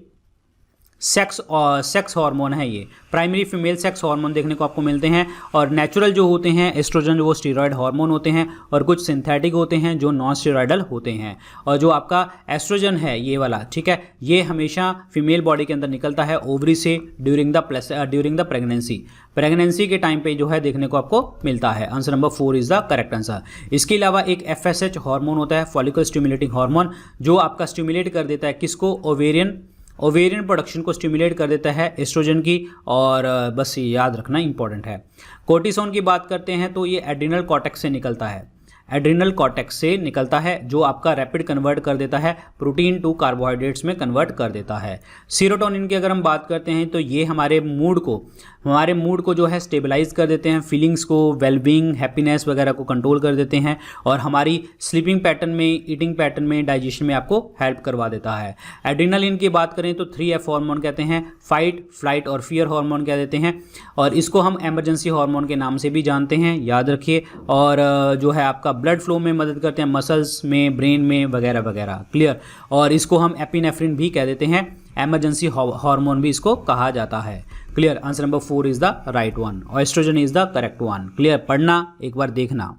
सेक्स हार्मोन है। ये प्राइमरी फीमेल सेक्स हार्मोन देखने को आपको मिलते हैं और नेचुरल जो होते हैं एस्ट्रोजन वो स्टेरॉयड हार्मोन होते हैं और कुछ सिंथेटिक होते हैं जो नॉन स्टेरॉयडल होते हैं। और जो आपका एस्ट्रोजन है ये वाला, ठीक है, ये हमेशा फीमेल बॉडी के अंदर निकलता है ओवरी से ड्यूरिंग द प्रेगनेंसी के टाइम पे जो है देखने को आपको मिलता है। Answer number 4 is the correct answer. इसके अलावा एक FSH हार्मोन होता है, फॉलिकल स्टिमुलेटिंग हार्मोन, जो आपका स्टिमुलेट कर देता है किसको? ओवेरियन प्रोडक्शन को स्टिमुलेट कर देता है एस्ट्रोजन की। और बस ये याद रखना इंपॉर्टेंट है। कोर्टिसोन की बात करते हैं तो ये एड्रिनल कॉर्टेक्स से निकलता है, एड्रिनल कॉर्टेक्स से निकलता है जो आपका रैपिड कन्वर्ट कर देता है, प्रोटीन टू कार्बोहाइड्रेट्स में कन्वर्ट कर देता है। सीरोटोनिन की अगर हम बात करते हैं तो ये हमारे मूड को जो है स्टेबलाइज कर देते हैं, फीलिंग्स को, वेलबींग, हैप्पीनेस वगैरह को कंट्रोल कर देते हैं और हमारी स्लीपिंग पैटर्न में, ईटिंग पैटर्न में, डाइजेशन में आपको हेल्प करवा देता है। एड्रिनलिन की बात करें तो 3F हार्मोन कहते हैं, फाइट, फ्लाइट और फियर हार्मोन कह देते हैं और इसको हम इमरजेंसी हार्मोन के नाम से भी जानते हैं, याद रखिए। और जो है आपका ब्लड फ्लो में मदद करते हैं, मसल्स में, ब्रेन में वगैरह वगैरह। क्लियर। और इसको हम एपिनेफ्रिन भी कह देते हैं, इमरजेंसी हार्मोन भी इसको कहा जाता है। Clear. Answer number 4 is the right one. Estrogen is the correct one. Clear. पढ़ना, एक बार देखना।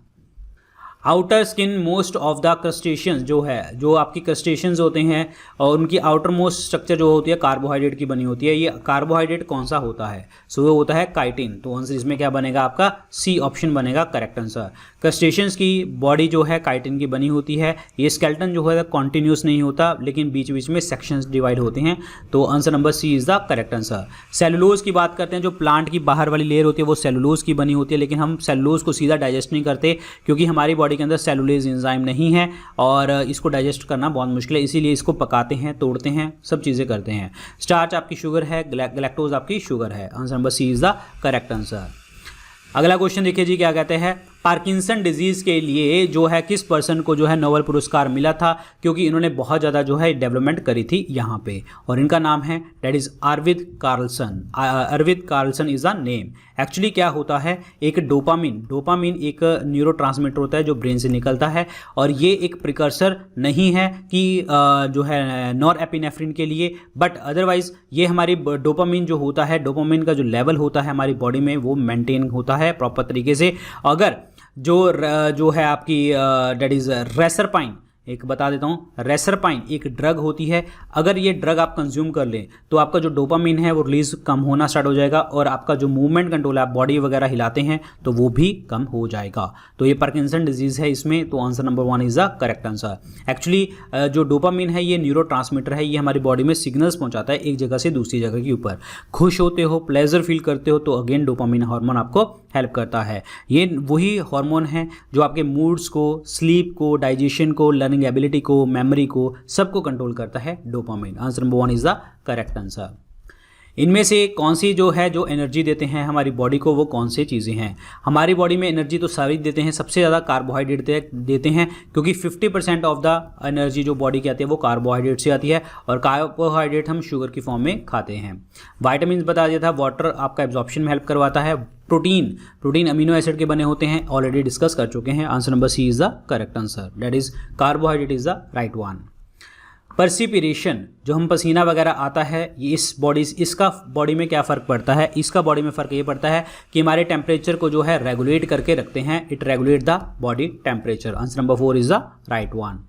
Outer skin most of the crustaceans जो है, जो आपकी क्रस्टेशियंस होते हैं और उनकी आउटर मोस्ट स्ट्रक्चर जो होती है कार्बोहाइड्रेट की बनी होती है। ये कार्बोहाइड्रेट कौन सा होता है? सो वो होता है काइटिन। तो आंसर इसमें क्या बनेगा? आपका सी ऑप्शन बनेगा करेक्ट आंसर। क्रस्टेशियंस की बॉडी जो है काइटिन की बनी होती है। ये स्केलेटन जो है कॉन्टिन्यूस नहीं होता लेकिन बीच बीच में सेक्शंस डिवाइड होते हैं। तो answer number C is the correct answer. Cellulose की बात करते हैं, जो प्लांट की बाहर वाली लेयर होती है वो सेलुलोज की बनी होती है, लेकिन हम सेलुलोज को सीधा डाइजेस्ट नहीं करते क्योंकि हमारी बॉडी के अंदर सेलुलेज एंजाइम नहीं है और इसको डाइजेस्ट करना बहुत मुश्किल है, इसीलिए इसको पकाते हैं, तोड़ते हैं, सब चीज़ें करते हैं। स्टार्च आपकी शुगर है, गैलेक्टोज आपकी शुगर है। Answer number C is the correct answer. अगला क्वेश्चन देखिए जी, क्या कहते हैं? पार्किंसन डिजीज़ के लिए जो है किस पर्सन को जो है नोबेल पुरस्कार मिला था, क्योंकि इन्होंने बहुत ज़्यादा जो है डेवलपमेंट करी थी यहाँ पे, और इनका नाम है that is Arvid Carlsson. Arvid Carlsson is the name. Actually क्या होता है, एक डोपामिन एक न्यूरोट्रांसमीटर होता है जो ब्रेन से निकलता है और ये एक प्रिकर्सर नहीं है कि जो है नॉरएपिनेफ्रिन के लिए, बट अदरवाइज ये हमारी डोपामिन जो होता है, डोपामिन का जो लेवल होता है हमारी बॉडी में वो मेंटेन होता है प्रॉपर तरीके से। अगर जो है आपकी डेट इज़ रेसरपाइन, एक बता देता हूँ, रेसरपाइन एक ड्रग होती है। अगर ये ड्रग आप कंज्यूम कर लें तो आपका जो डोपामिन है वो रिलीज कम होना स्टार्ट हो जाएगा और आपका जो मूवमेंट कंट्रोल है, आप बॉडी वगैरह हिलाते हैं तो वो भी कम हो जाएगा। तो ये पार्किंसन डिजीज़ है इसमें, तो answer number 1 is the correct answer. Actually जो डोपामिन है ये न्यूरोट्रांसमीटर है, ये हमारी बॉडी में सिग्नल्स पहुँचाता है एक जगह से दूसरी जगह के ऊपर। खुश होते हो, प्लेजर फील करते हो तो अगेन डोपामिन हार्मोन आपको हेल्प करता है। ये वही हार्मोन है जो आपके मूड्स को, स्लीप को, डाइजेशन को, लर्निंग एबिलिटी को, मेमोरी को, सबको कंट्रोल करता है dopamine. Answer number 1 is the correct answer. इनमें से कौन सी जो है जो एनर्जी देते हैं हमारी बॉडी को, वो कौन सी चीज़ें हैं? हमारी बॉडी में एनर्जी तो सारी देते हैं, सबसे ज़्यादा कार्बोहाइड्रेट देते हैं, क्योंकि 50% ऑफ द एनर्जी जो बॉडी की आती है वो कार्बोहाइड्रेट से आती है, और कार्बोहाइड्रेट हम शुगर की फॉर्म में खाते हैं। विटामिन बता दिया था, वाटर आपका एब्जॉर्प्शन में हेल्प करवाता है। प्रोटीन अमीनो एसिड के बने होते हैं, ऑलरेडी डिस्कस कर चुके हैं। Answer number C is the correct answer, that is carbohydrate is the right one. Perspiration, जो हम पसीना वगैरह आता है, ये इसका बॉडी में क्या फ़र्क पड़ता है? इसका बॉडी में फ़र्क ये पड़ता है कि हमारे टेम्परेचर को जो है रेगुलेट करके रखते हैं। It regulate the body temperature. Answer number 4 is the right one.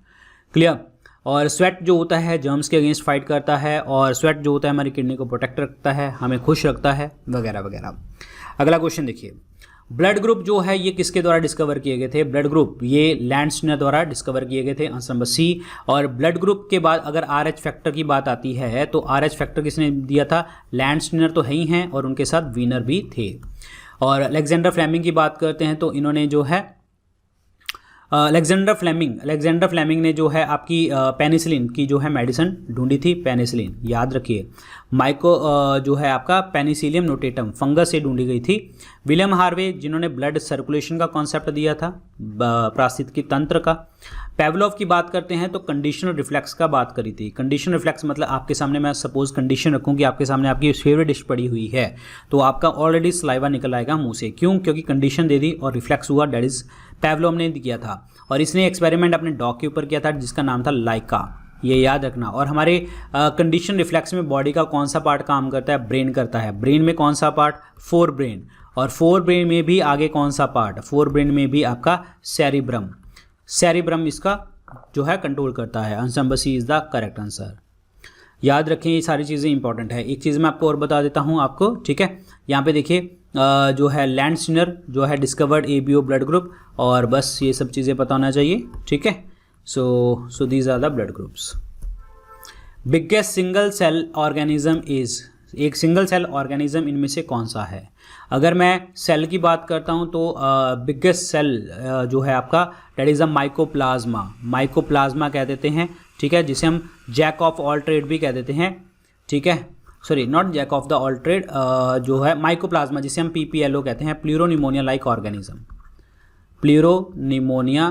Clear. और स्वेट जो होता है जर्म्स के अगेंस्ट फाइट करता है, और स्वेट जो होता है हमारी किडनी को प्रोटेक्ट रखता है, हमें खुश रखता है, वगैरह वगैरह। अगला क्वेश्चन देखिए, ब्लड ग्रुप जो है ये किसके द्वारा डिस्कवर किए गए थे? ब्लड ग्रुप ये लैंडस्टीनर द्वारा डिस्कवर किए गए थे। Answer number C. और ब्लड ग्रुप के बाद अगर RH फैक्टर की बात आती है तो RH फैक्टर किसने दिया था? लैंडस्टीनर तो है ही हैं, और उनके साथ वीनर भी थे। और अलेक्जेंडर फ्लेमिंग की बात करते हैं तो इन्होंने जो है अलेक्जेंडर फ्लेमिंग ने जो है आपकी पेनिसिलिन की जो है मेडिसिन ढूंढी थी। पेनिसिलिन याद रखिए। जो है आपका पेनिसिलियम नोटेटम फंगस से ढूंढी गई थी। विलियम हार्वे जिन्होंने ब्लड सर्कुलेशन का कॉन्सेप्ट दिया था, पारिस्थितिकी तंत्र का। पेवलोव की बात करते हैं तो कंडीशनल रिफ्लेक्स का बात करी थी। कंडीशनल रिफ्लेक्स मतलब आपके सामने मैं सपोज कंडीशन रखूं कि आपके सामने आपकी फेवरेट डिश पड़ी हुई है, तो आपका ऑलरेडी सलाइवा निकल आएगा मुंह से। क्यों? क्योंकि कंडीशन दे दी और रिफ्लेक्स हुआ, डेट इज पेवलोव ने किया था। और इसने एक्सपेरिमेंट अपने डॉग के ऊपर किया था जिसका नाम था लाइका, ये याद रखना। और हमारे कंडीशन रिफ्लेक्स में बॉडी का कौन सा पार्ट काम करता है? ब्रेन करता है। ब्रेन में कौन सा पार्ट? Fore brain. और फोर ब्रेन में भी आगे कौन सा पार्ट? फोर ब्रेन में भी आपका सेरिब्रम इसका जो है कंट्रोल करता है। Answer number C is the correct answer. याद रखें, ये सारी चीज़ें इंपॉर्टेंट है। एक चीज़ मैं आपको और बता देता हूँ आपको, ठीक है। यहाँ पे देखिए जो है लैंडस्टीनर जो है डिस्कवर्ड ABO ब्लड ग्रुप, और बस ये सब चीज़ें पता होना चाहिए, ठीक है। So these are the blood groups. Biggest single cell organism is, एक सिंगल सेल ऑर्गेनिज्म इनमें से कौन सा है? अगर मैं सेल की बात करता हूं तो बिगेस्ट सेल जो है आपका डेट इज़ अ माइकोप्लाज्मा कह देते हैं, ठीक है, जिसे हम जैक ऑफ ऑल ट्रेड भी कह देते हैं, ठीक है। Sorry, not jack of the all trade, जो है माइकोप्लाज्मा जिसे हम PPLO कहते हैं, pleuropneumonia like organism. Pneumonia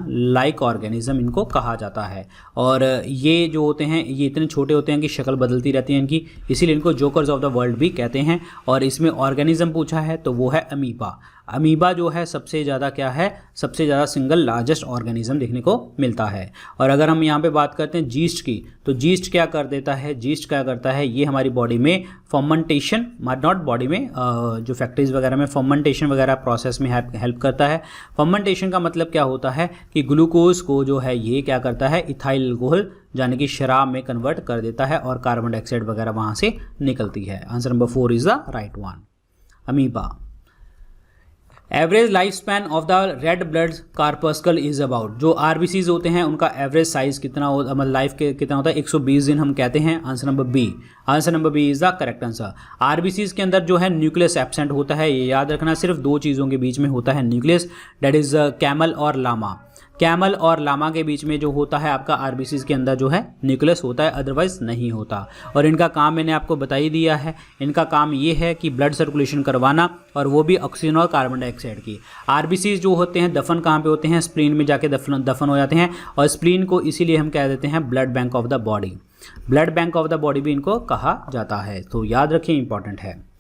like organism इनको कहा जाता है। और ये जो होते हैं ये इतने छोटे होते हैं कि शक्ल बदलती रहती है इनकी, इसीलिए इनको जोकर्स ऑफ द वर्ल्ड भी कहते हैं। और इसमें ऑर्गेनिज्म पूछा है तो वो है अमीबा। अमीबा जो है सबसे ज़्यादा क्या है? सबसे ज़्यादा सिंगल लार्जेस्ट ऑर्गेनिज्म देखने को मिलता है। और अगर हम यहाँ पे बात करते हैं जीस्ट की, तो जीस्ट क्या कर देता है? जीस्ट क्या करता है? ये हमारी बॉडी में फर्मेंटेशन, नॉट बॉडी में, जो फैक्ट्रीज वगैरह में फर्मेंटेशन वगैरह प्रोसेस में हेल्प करता है। फर्मेंटेशन का मतलब क्या होता है कि ग्लूकोज को जो है ये क्या करता है? इथाइल अल्कोहल यानी कि शराब में कन्वर्ट कर देता है, और कार्बन डाइऑक्साइड वगैरह वहाँ से निकलती है। Answer number 4 is the right one, amoeba. Average life span of the red blood corpuscle is about, जो RBCs होते हैं उनका एवरेज साइज कितना होता, मतलब लाइफ के कितना होता है? 120 दिन हम कहते हैं। Answer number B. Answer number B is the correct answer. RBCs के अंदर जो है न्यूक्लियस एब्सेंट होता है, ये याद रखना। सिर्फ दो चीज़ों के बीच में होता है न्यूक्लियस, डेट इज कैमल और लामा। कैमल और लामा के बीच में जो होता है आपका RBCs के अंदर जो है न्यूक्लियस होता है, अदरवाइज नहीं होता। और इनका काम मैंने आपको बता ही दिया है। इनका काम ये है कि ब्लड सर्कुलेशन करवाना, और वो भी ऑक्सीजन और कार्बन डाइऑक्साइड की। RBCs जो होते हैं दफन कहाँ पे होते हैं? स्प्लीन में जाके दफन हो जाते हैं। और स्प्लीन को इसीलिए हम कह देते हैं blood bank of the body. Blood bank of the body भी इनको कहा जाता है, तो याद रखिए, इंपॉर्टेंट है।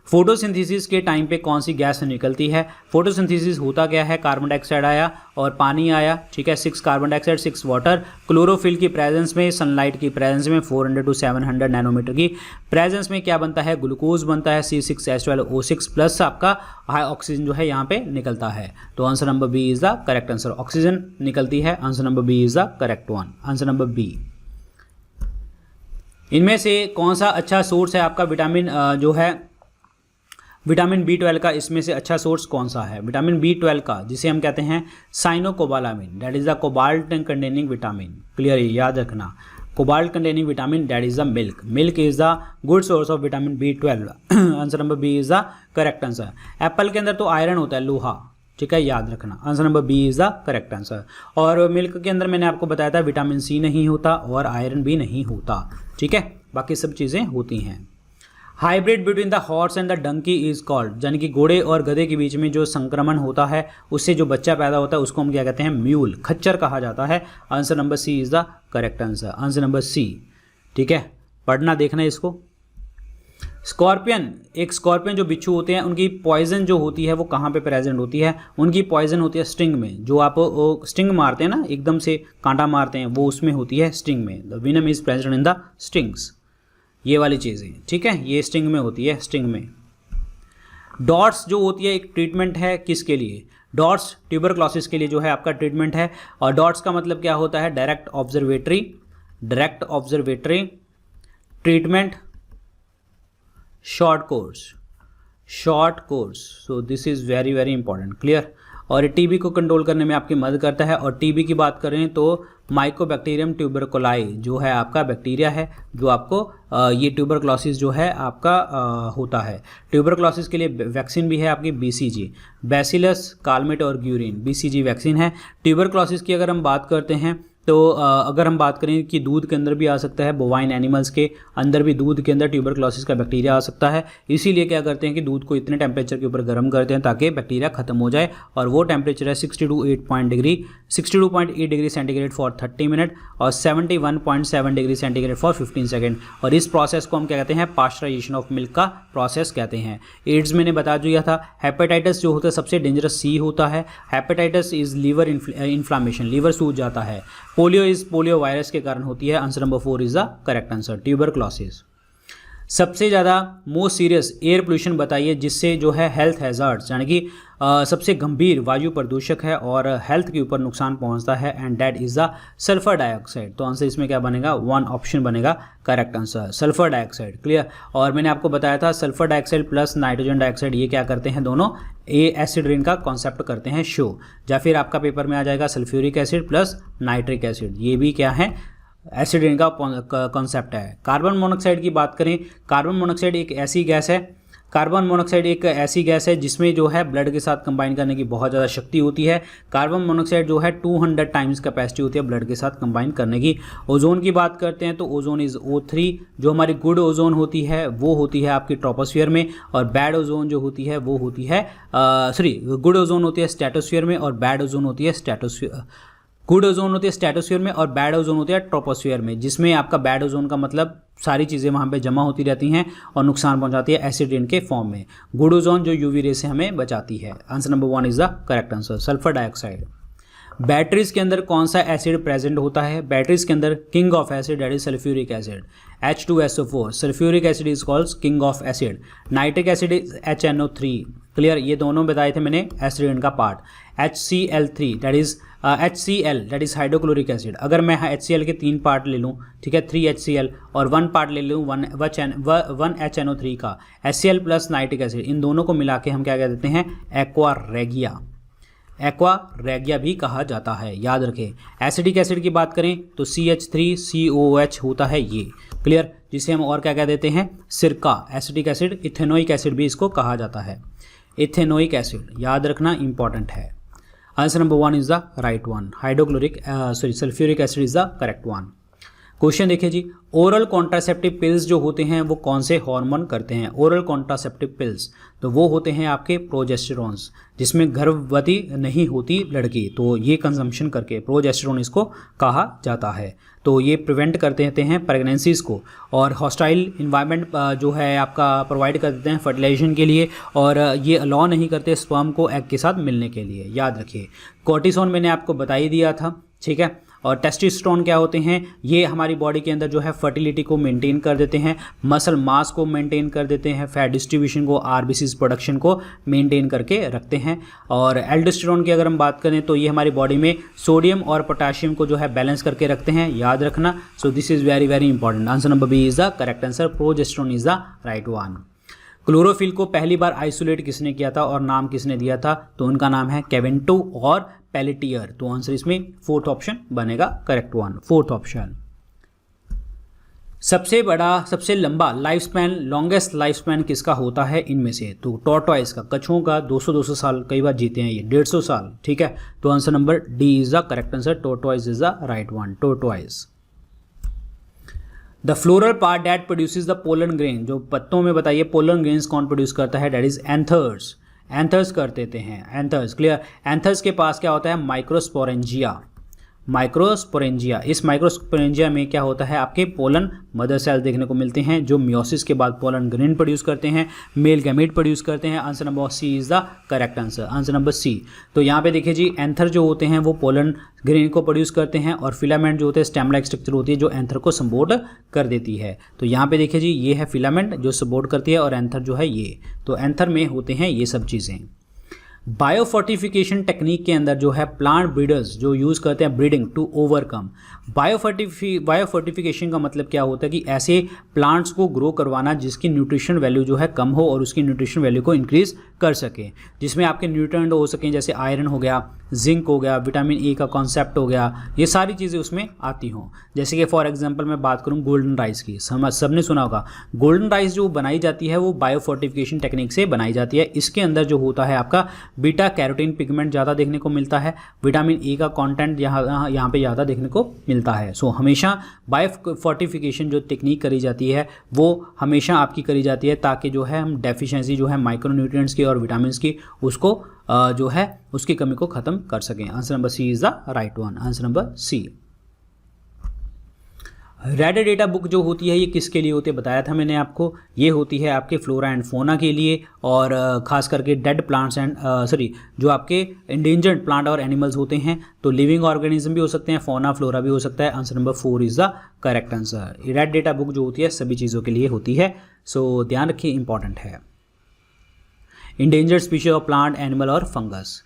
फोटोसिंथेसिस के टाइम पे कौन सी गैस निकलती है? फोटोसिंथेसिस होता क्या है? कार्बन डाइऑक्साइड आया और पानी आया, ठीक है, 6 कार्बन डाइऑक्साइड 6 वाटर। क्लोरोफिल की प्रेजेंस में, सनलाइट की प्रेजेंस में 400 to 700 नैनोमीटर की प्रेजेंस में क्या बनता है? ग्लूकोज बनता है, C6H12O6 प्लस आपका हाई ऑक्सीजन जो है यहाँ पे निकलता है। तो answer number B is the correct answer. Oxygen निकलती है, answer number B is the correct one, answer number B. इनमें से कौन सा अच्छा सोर्स है आपका विटामिन जो है विटामिन B12 का? इसमें से अच्छा सोर्स कौन सा है विटामिन B12 का, जिसे हम कहते हैं cyanocobalamin, that is the cobalt containing vitamin. Clear, याद रखना, cobalt containing vitamin, that is the milk. Milk is the good source of vitamin B12। Answer number B is the correct answer. Apple के अंदर तो iron होता है, लोहा, ठीक है, याद रखना। Answer number B is the correct answer. और मिल्क के अंदर मैंने आपको बताया था विटामिन C नहीं होता और आयरन भी नहीं होता, ठीक है, बाकी सब चीज़ें होती हैं। Hybrid between the horse and the donkey is called, यानी कि घोड़े और गधे के बीच में जो संक्रमण होता है उससे जो बच्चा पैदा होता है उसको हम क्या कहते हैं, म्यूल, खच्चर कहा जाता है। Answer number C is the correct answer, answer number C. ठीक है, पढ़ना देखना इसको। स्कॉर्पियन, एक स्कॉर्पियन जो बिच्छू होते हैं उनकी पॉइजन जो होती है वो कहाँ पे प्रेजेंट होती है, उनकी पॉइजन होती है स्टिंग में। जो आप स्टिंग मारते हैं ना, एकदम से कांटा मारते हैं, वो उसमें होती है स्टिंग में। The venom is present in the stings, ये वाली चीज़ें। ठीक है, ये स्टिंग में होती है, स्टिंग में। डॉट्स जो होती है एक ट्रीटमेंट है किसके लिए, डॉट्स ट्यूबरक्लोसिस के लिए जो है आपका ट्रीटमेंट है। और डॉट्स का मतलब क्या होता है, direct observatory treatment, short course. So this is very very important, clear. और टीबी को कंट्रोल करने में आपकी मदद करता है। और टीबी की बात करें तो माइकोबैक्टीरियम ट्यूबरकुलाई जो है आपका बैक्टीरिया है जो आपको ये ट्यूबरक्लोसिस जो है आपका होता है। ट्यूबरक्लोसिस के लिए वैक्सीन भी है आपकी बीसीजी, बैसिलस कालमेट और ग्यूरिन, बीसीजी वैक्सीन है। ट्यूबरक्लोसिस की अगर हम बात करते हैं तो अगर हम बात करें कि दूध के अंदर भी आ सकता है, बोवाइन एनिमल्स के अंदर भी दूध के अंदर ट्यूबरक्लोसिस का बैक्टीरिया आ सकता है। इसीलिए क्या करते हैं कि दूध को इतने टेम्परेचर के ऊपर गर्म करते हैं ताकि बैक्टीरिया खत्म हो जाए। और वो टेम्परेचर है 62.8 डिग्री सेंटीग्रेड फॉर 30 मिनट और 71.7 डिग्री सेंटीग्रेड फॉर 15 सेकेंड। और इस प्रोसेस को हम क्या कहते हैं, पास्चराइजेशन ऑफ मिल्क का प्रोसेस कहते हैं। एड्स मैंने बता दिया था। हेपेटाइटिस जो होता है सबसे डेंजरस सी होता है। Hepatitis is liver inflammation, liver सूज जाता है। पोलियो इज पोलियो वायरस के कारण होती है। Answer number 4 is the correct answer, tuberculosis. सबसे ज़्यादा मोस्ट सीरियस एयर पोल्यूशन बताइए जिससे जो है हेल्थ हैज़ार्ड्स, यानी कि सबसे गंभीर वायु प्रदूषक है और हेल्थ के ऊपर नुकसान पहुंचता है, and that is the sulphur dioxide. तो आंसर इसमें क्या बनेगा, 1 ऑप्शन बनेगा correct answer, sulphur dioxide, clear. और मैंने आपको बताया था sulphur dioxide plus nitrogen dioxide ये क्या करते हैं, दोनों ये एसिड रेन का कॉन्सेप्ट करते हैं शो। या फिर आपका पेपर में आ जाएगा sulphuric acid plus nitric acid, ये भी क्या है, एसिड रेन का कॉन्सेप्ट है। कार्बन मोनोऑक्साइड की बात करें, कार्बन मोनोऑक्साइड एक ऐसी गैस है जिसमें जो है ब्लड के साथ कंबाइन करने की बहुत ज़्यादा शक्ति होती है। कार्बन मोनोऑक्साइड जो है 200 टाइम्स कैपेसिटी होती है ब्लड के साथ कंबाइन करने की। ओजोन की बात करते हैं तो ओजोन इज़ O3, जो हमारी गुड ओजोन होती है वो होती है आपकी ट्रोपोस्फीयर में, और बैड ओजोन जो होती है वो होती है गुड ओजोन होती है स्ट्रेटोस्फीयर में और बैड ओजोन होती है गुड ओजोन होती है स्ट्रेटोस्फीयर में और बैड ओजोन होती है ट्रोपोस्फीयर में, जिसमें आपका बैड ओजोन का मतलब सारी चीज़ें वहाँ पे जमा होती रहती हैं और नुकसान पहुँचाती है एसिड रेन के फॉर्म में। गुड ओजोन जो यूवी रे से हमें बचाती है। Answer number 1 is the correct answer, sulphur dioxide. Batteries के अंदर कौन सा एसिड प्रेजेंट होता है, बैटरीज के अंदर king of acid that is sulphuric acid, H2SO4, sulphuric acid is called king of acid. Nitric acid is HNO3, clear, ये दोनों बताए थे मैंने एसिड रेन का part. HCl3 that is HCl that is hydrochloric acid. अगर मैं HCl के 3 part ले लूँ, ठीक है, 3 HCl और 1 पार्ट ले लूँ 1 HNO3 का, HCl प्लस नाइट्रिक एसिड, इन दोनों को मिला के हम क्या कह देते हैं, एक्वा भी कहा जाता है, याद रखें। एसिडिक एसिड की बात करें तो CH3COOH होता है ये, क्लियर, जिसे हम और क्या कह देते हैं, सिरका। एसिडिक एसिड, इथेनोइक एसिड भी इसको कहा जाता है, इथेनोइक एसिड, याद रखना इंपॉर्टेंट है। Answer number 1 is the right one, sulphuric acid is the correct one. Question देखिए जी, ओरल कॉन्ट्रासेप्टिव पिल्स जो होते हैं वो कौन से हार्मोन करते हैं, ओरल कॉन्ट्रासेप्टिव पिल्स, तो वो होते हैं आपके प्रोजेस्टेरॉन्स, जिसमें गर्भवती नहीं होती लड़की तो ये कंजम्पशन करके प्रोजेस्टेरॉन इसको कहा जाता है। तो ये प्रिवेंट करते हैं प्रेगनेंसीज को, और हॉस्टाइल इन्वायरमेंट जो है आपका प्रोवाइड कर देते हैं फर्टिलाइजेशन के लिए, और ये अलाउ नहीं करते स्पर्म को एग के साथ मिलने के लिए, याद रखिए। कॉर्टिसोन मैंने आपको बता ही दिया था, ठीक है। और टेस्टोस्टेरोन क्या होते हैं, ये हमारी बॉडी के अंदर जो है फर्टिलिटी को मेंटेन कर देते हैं, मसल मास को मेंटेन कर देते हैं, फैट डिस्ट्रीब्यूशन को, आरबीसीज प्रोडक्शन को मेंटेन करके रखते हैं। और एल्डोस्टेरोन की अगर हम बात करें तो ये हमारी बॉडी में सोडियम और पोटाशियम को जो है बैलेंस करके रखते हैं, याद रखना। So this is very very important. Answer number B is the correct answer, progesterone is the right one. Chlorophyll को पहली बार आइसोलेट किसने किया था और नाम किसने दिया था, तो उनका नाम है केवेंटो और पेलेटियर। तो आंसर इसमें 4th ऑप्शन बनेगा करेक्ट वन, 4th ऑप्शन। सबसे बड़ा, सबसे लंबा life span, longest life span किसका होता है इनमें से, तो टॉर्टॉइस का, कछुओं का 200 साल कई बार जीते हैं ये, 150 साल, ठीक है। तो answer number D is the correct answer, tortoise is the right one, tortoise. The floral part that produces the pollen grain, जो पत्तों में बताइए पोलन ग्रेन्स कौन प्रोड्यूस करता है, दैट इज एंथर्स, एंथर्स कर देते हैं, एंथर्स, क्लियर। एंथर्स के पास क्या होता है, माइक्रोस्पोरेंजिया, माइक्रोस्पोरेंजिया। इस माइक्रोस्पोरेंजिया में क्या होता है, आपके पोलन मदर सेल देखने को मिलते हैं जो मियोसिस के बाद पोलन ग्रेन प्रोड्यूस करते हैं, मेल गैमेट प्रोड्यूस करते हैं। Answer number C is the correct answer, answer number C. तो यहाँ पे देखिए जी, एंथर जो होते हैं वो पोलन ग्रेन को प्रोड्यूस करते हैं और फिलामेंट जो होते हैं स्टेम लाइक स्ट्रक्चर होती है जो एंथर को सपोर्ट कर देती है। तो यहाँ पे देखिए जी, ये है फिलामेंट जो सपोर्ट करती है और एंथर जो है ये, तो एंथर में होते हैं ये सब चीज़ें। बायोफोर्टिफिकेशन टेक्निक के अंदर जो है प्लांट ब्रीडर्स जो यूज़ करते हैं ब्रीडिंग टू ओवरकम। बायोफोर्टिफिकेशन का मतलब क्या होता है कि ऐसे प्लांट्स को ग्रो करवाना जिसकी न्यूट्रिशन वैल्यू जो है कम हो और उसकी न्यूट्रिशन वैल्यू को इंक्रीज कर सके, जिसमें आपके न्यूट्रिएंट हो सकें, जैसे आयरन हो गया, जिंक हो गया, विटामिन ए का कॉन्सेप्ट हो गया, ये सारी चीज़ें उसमें आती हों। जैसे कि फॉर एग्जांपल मैं बात करूं गोल्डन राइस की, सबने सुना होगा गोल्डन राइस जो बनाई जाती है वो बायोफोर्टिफिकेशन टेक्निक से बनाई जाती है। इसके अंदर जो होता है आपका बीटा कैरोटीन पिगमेंट ज़्यादा देखने को मिलता है, विटामिन ए का कॉन्टेंट यहाँ पे ज़्यादा देखने को मिलता है। सो हमेशा बायोफोर्टिफिकेशन जो टेक्निक करी जाती है वो हमेशा आपकी करी जाती है ताकि जो है हम डेफिशिएंसी जो है माइक्रोन्यूट्रिएंट्स की और विटामिन की उसको जो है उसकी कमी को ख़त्म कर सकें। Answer number C is the right one, answer number C. Red data book जो होती है ये किसके लिए होती है, बताया था मैंने आपको, ये होती है आपके फ्लोरा एंड फोना के लिए और खास करके डेड प्लांट्स एंड जो आपके इंडेंजर्ड प्लांट और एनिमल्स होते हैं, तो लिविंग ऑर्गेनिज्म भी हो सकते हैं, फोना फ्लोरा भी हो सकता है। Answer number 4 is the correct answer. Red data book जो होती है सभी चीज़ों के लिए होती है, सो ध्यान रखिए, इंपॉर्टेंट है। Endangered species of plant, animal और फंगस।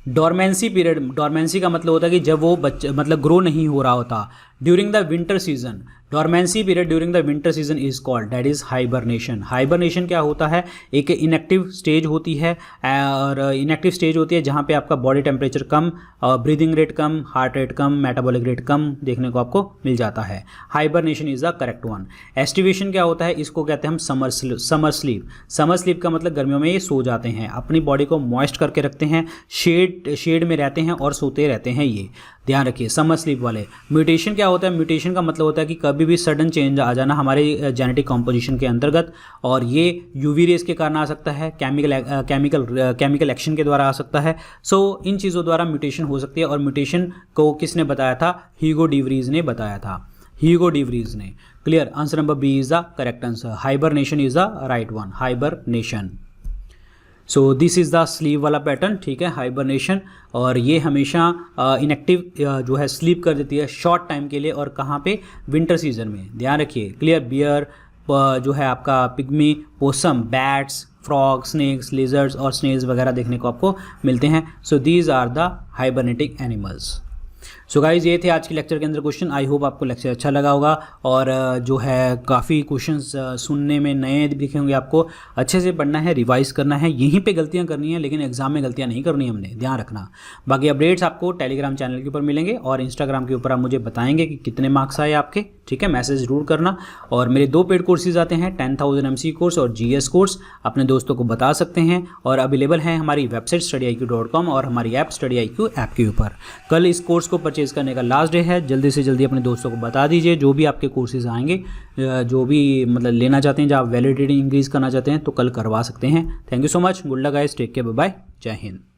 डोरमेंसी पीरियड, डोरमेंसी का मतलब होता है कि जब वो बच्चा मतलब ग्रो नहीं हो रहा होता, during the winter season. Dormancy period during the winter season is called, that is hibernation. Hibernation क्या होता है, एक इनएक्टिव स्टेज होती है और इनएक्टिव स्टेज होती है जहाँ पे आपका बॉडी टेम्परेचर कम, ब्रीदिंग रेट कम, हार्ट रेट कम, मेटाबॉलिक रेट कम देखने को आपको मिल जाता है। Hibernation is the correct one. Aestivation क्या होता है, इसको कहते हैं हम समर स्लीप। समर स्लीप का मतलब गर्मियों में ये सो जाते हैं, अपनी बॉडी को मॉइस्ट करके रखते हैं, शेड में रहते हैं और सोते रहते हैं, ये ध्यान रखिए समर स्लीप वाले। म्यूटेशन क्या होता है, म्यूटेशन का मतलब होता है कि कभी भी सडन चेंज आ जाना हमारे जेनेटिक कॉम्पोजिशन के अंतर्गत, और ये यूवी रेस के कारण आ सकता है, केमिकल एक्शन के द्वारा आ सकता है। सो इन चीज़ों द्वारा म्यूटेशन हो सकती है और म्यूटेशन को किसने बताया था, ह्यूगो डी व्रीज ने बताया था, ह्यूगो डी व्रीज ने। Clear, answer number B is the correct answer. Hibernation is the right one, hibernation. So this is the sleep वाला पैटर्न, ठीक है, हाइबरनेशन, और ये हमेशा इनएक्टिव जो है स्लीप कर देती है शॉर्ट टाइम के लिए, और कहाँ पे, विंटर सीजन में, ध्यान रखिए। क्लियर, बियर जो है आपका pygmy, possum, bats, frog, snakes, lizards और स्नेल्स वगैरह देखने को आपको मिलते हैं। So these are the hibernetic animals. So guys ये थे आज के लेक्चर के अंदर क्वेश्चन। आई होप आपको लेक्चर अच्छा लगा होगा और जो है काफ़ी क्वेश्चंस सुनने में नए दिखेंगे आपको। अच्छे से पढ़ना है, रिवाइज करना है, यहीं पे गलतियां करनी है लेकिन एग्जाम में गलतियां नहीं करनी, हमने ध्यान रखना। बाकी अपडेट्स आपको टेलीग्राम चैनल के ऊपर मिलेंगे और इंस्टाग्राम के ऊपर आप मुझे बताएंगे कि कितने मार्क्स आए आपके, ठीक है, मैसेज जरूर करना। और मेरे 2 पेड कोर्सेज आते हैं, 10,000 MC कोर्स और GS कोर्स, अपने दोस्तों को बता सकते हैं और अवेलेबल है हमारी वेबसाइट StudyIQ.com और हमारी ऐप StudyIQ ऐप के ऊपर। कल इस कोर्स को परचेज करने का लास्ट डे है, जल्दी से जल्दी अपने दोस्तों को बता दीजिए। जो भी आपके कोर्सेज आएंगे, जो भी मतलब लेना चाहते हैं, जब आप वैलिडिटी इंक्रीज करना चाहते हैं तो कल करवा सकते हैं। Thank you so much, good luck guys, take care, bye bye, जय हिंद।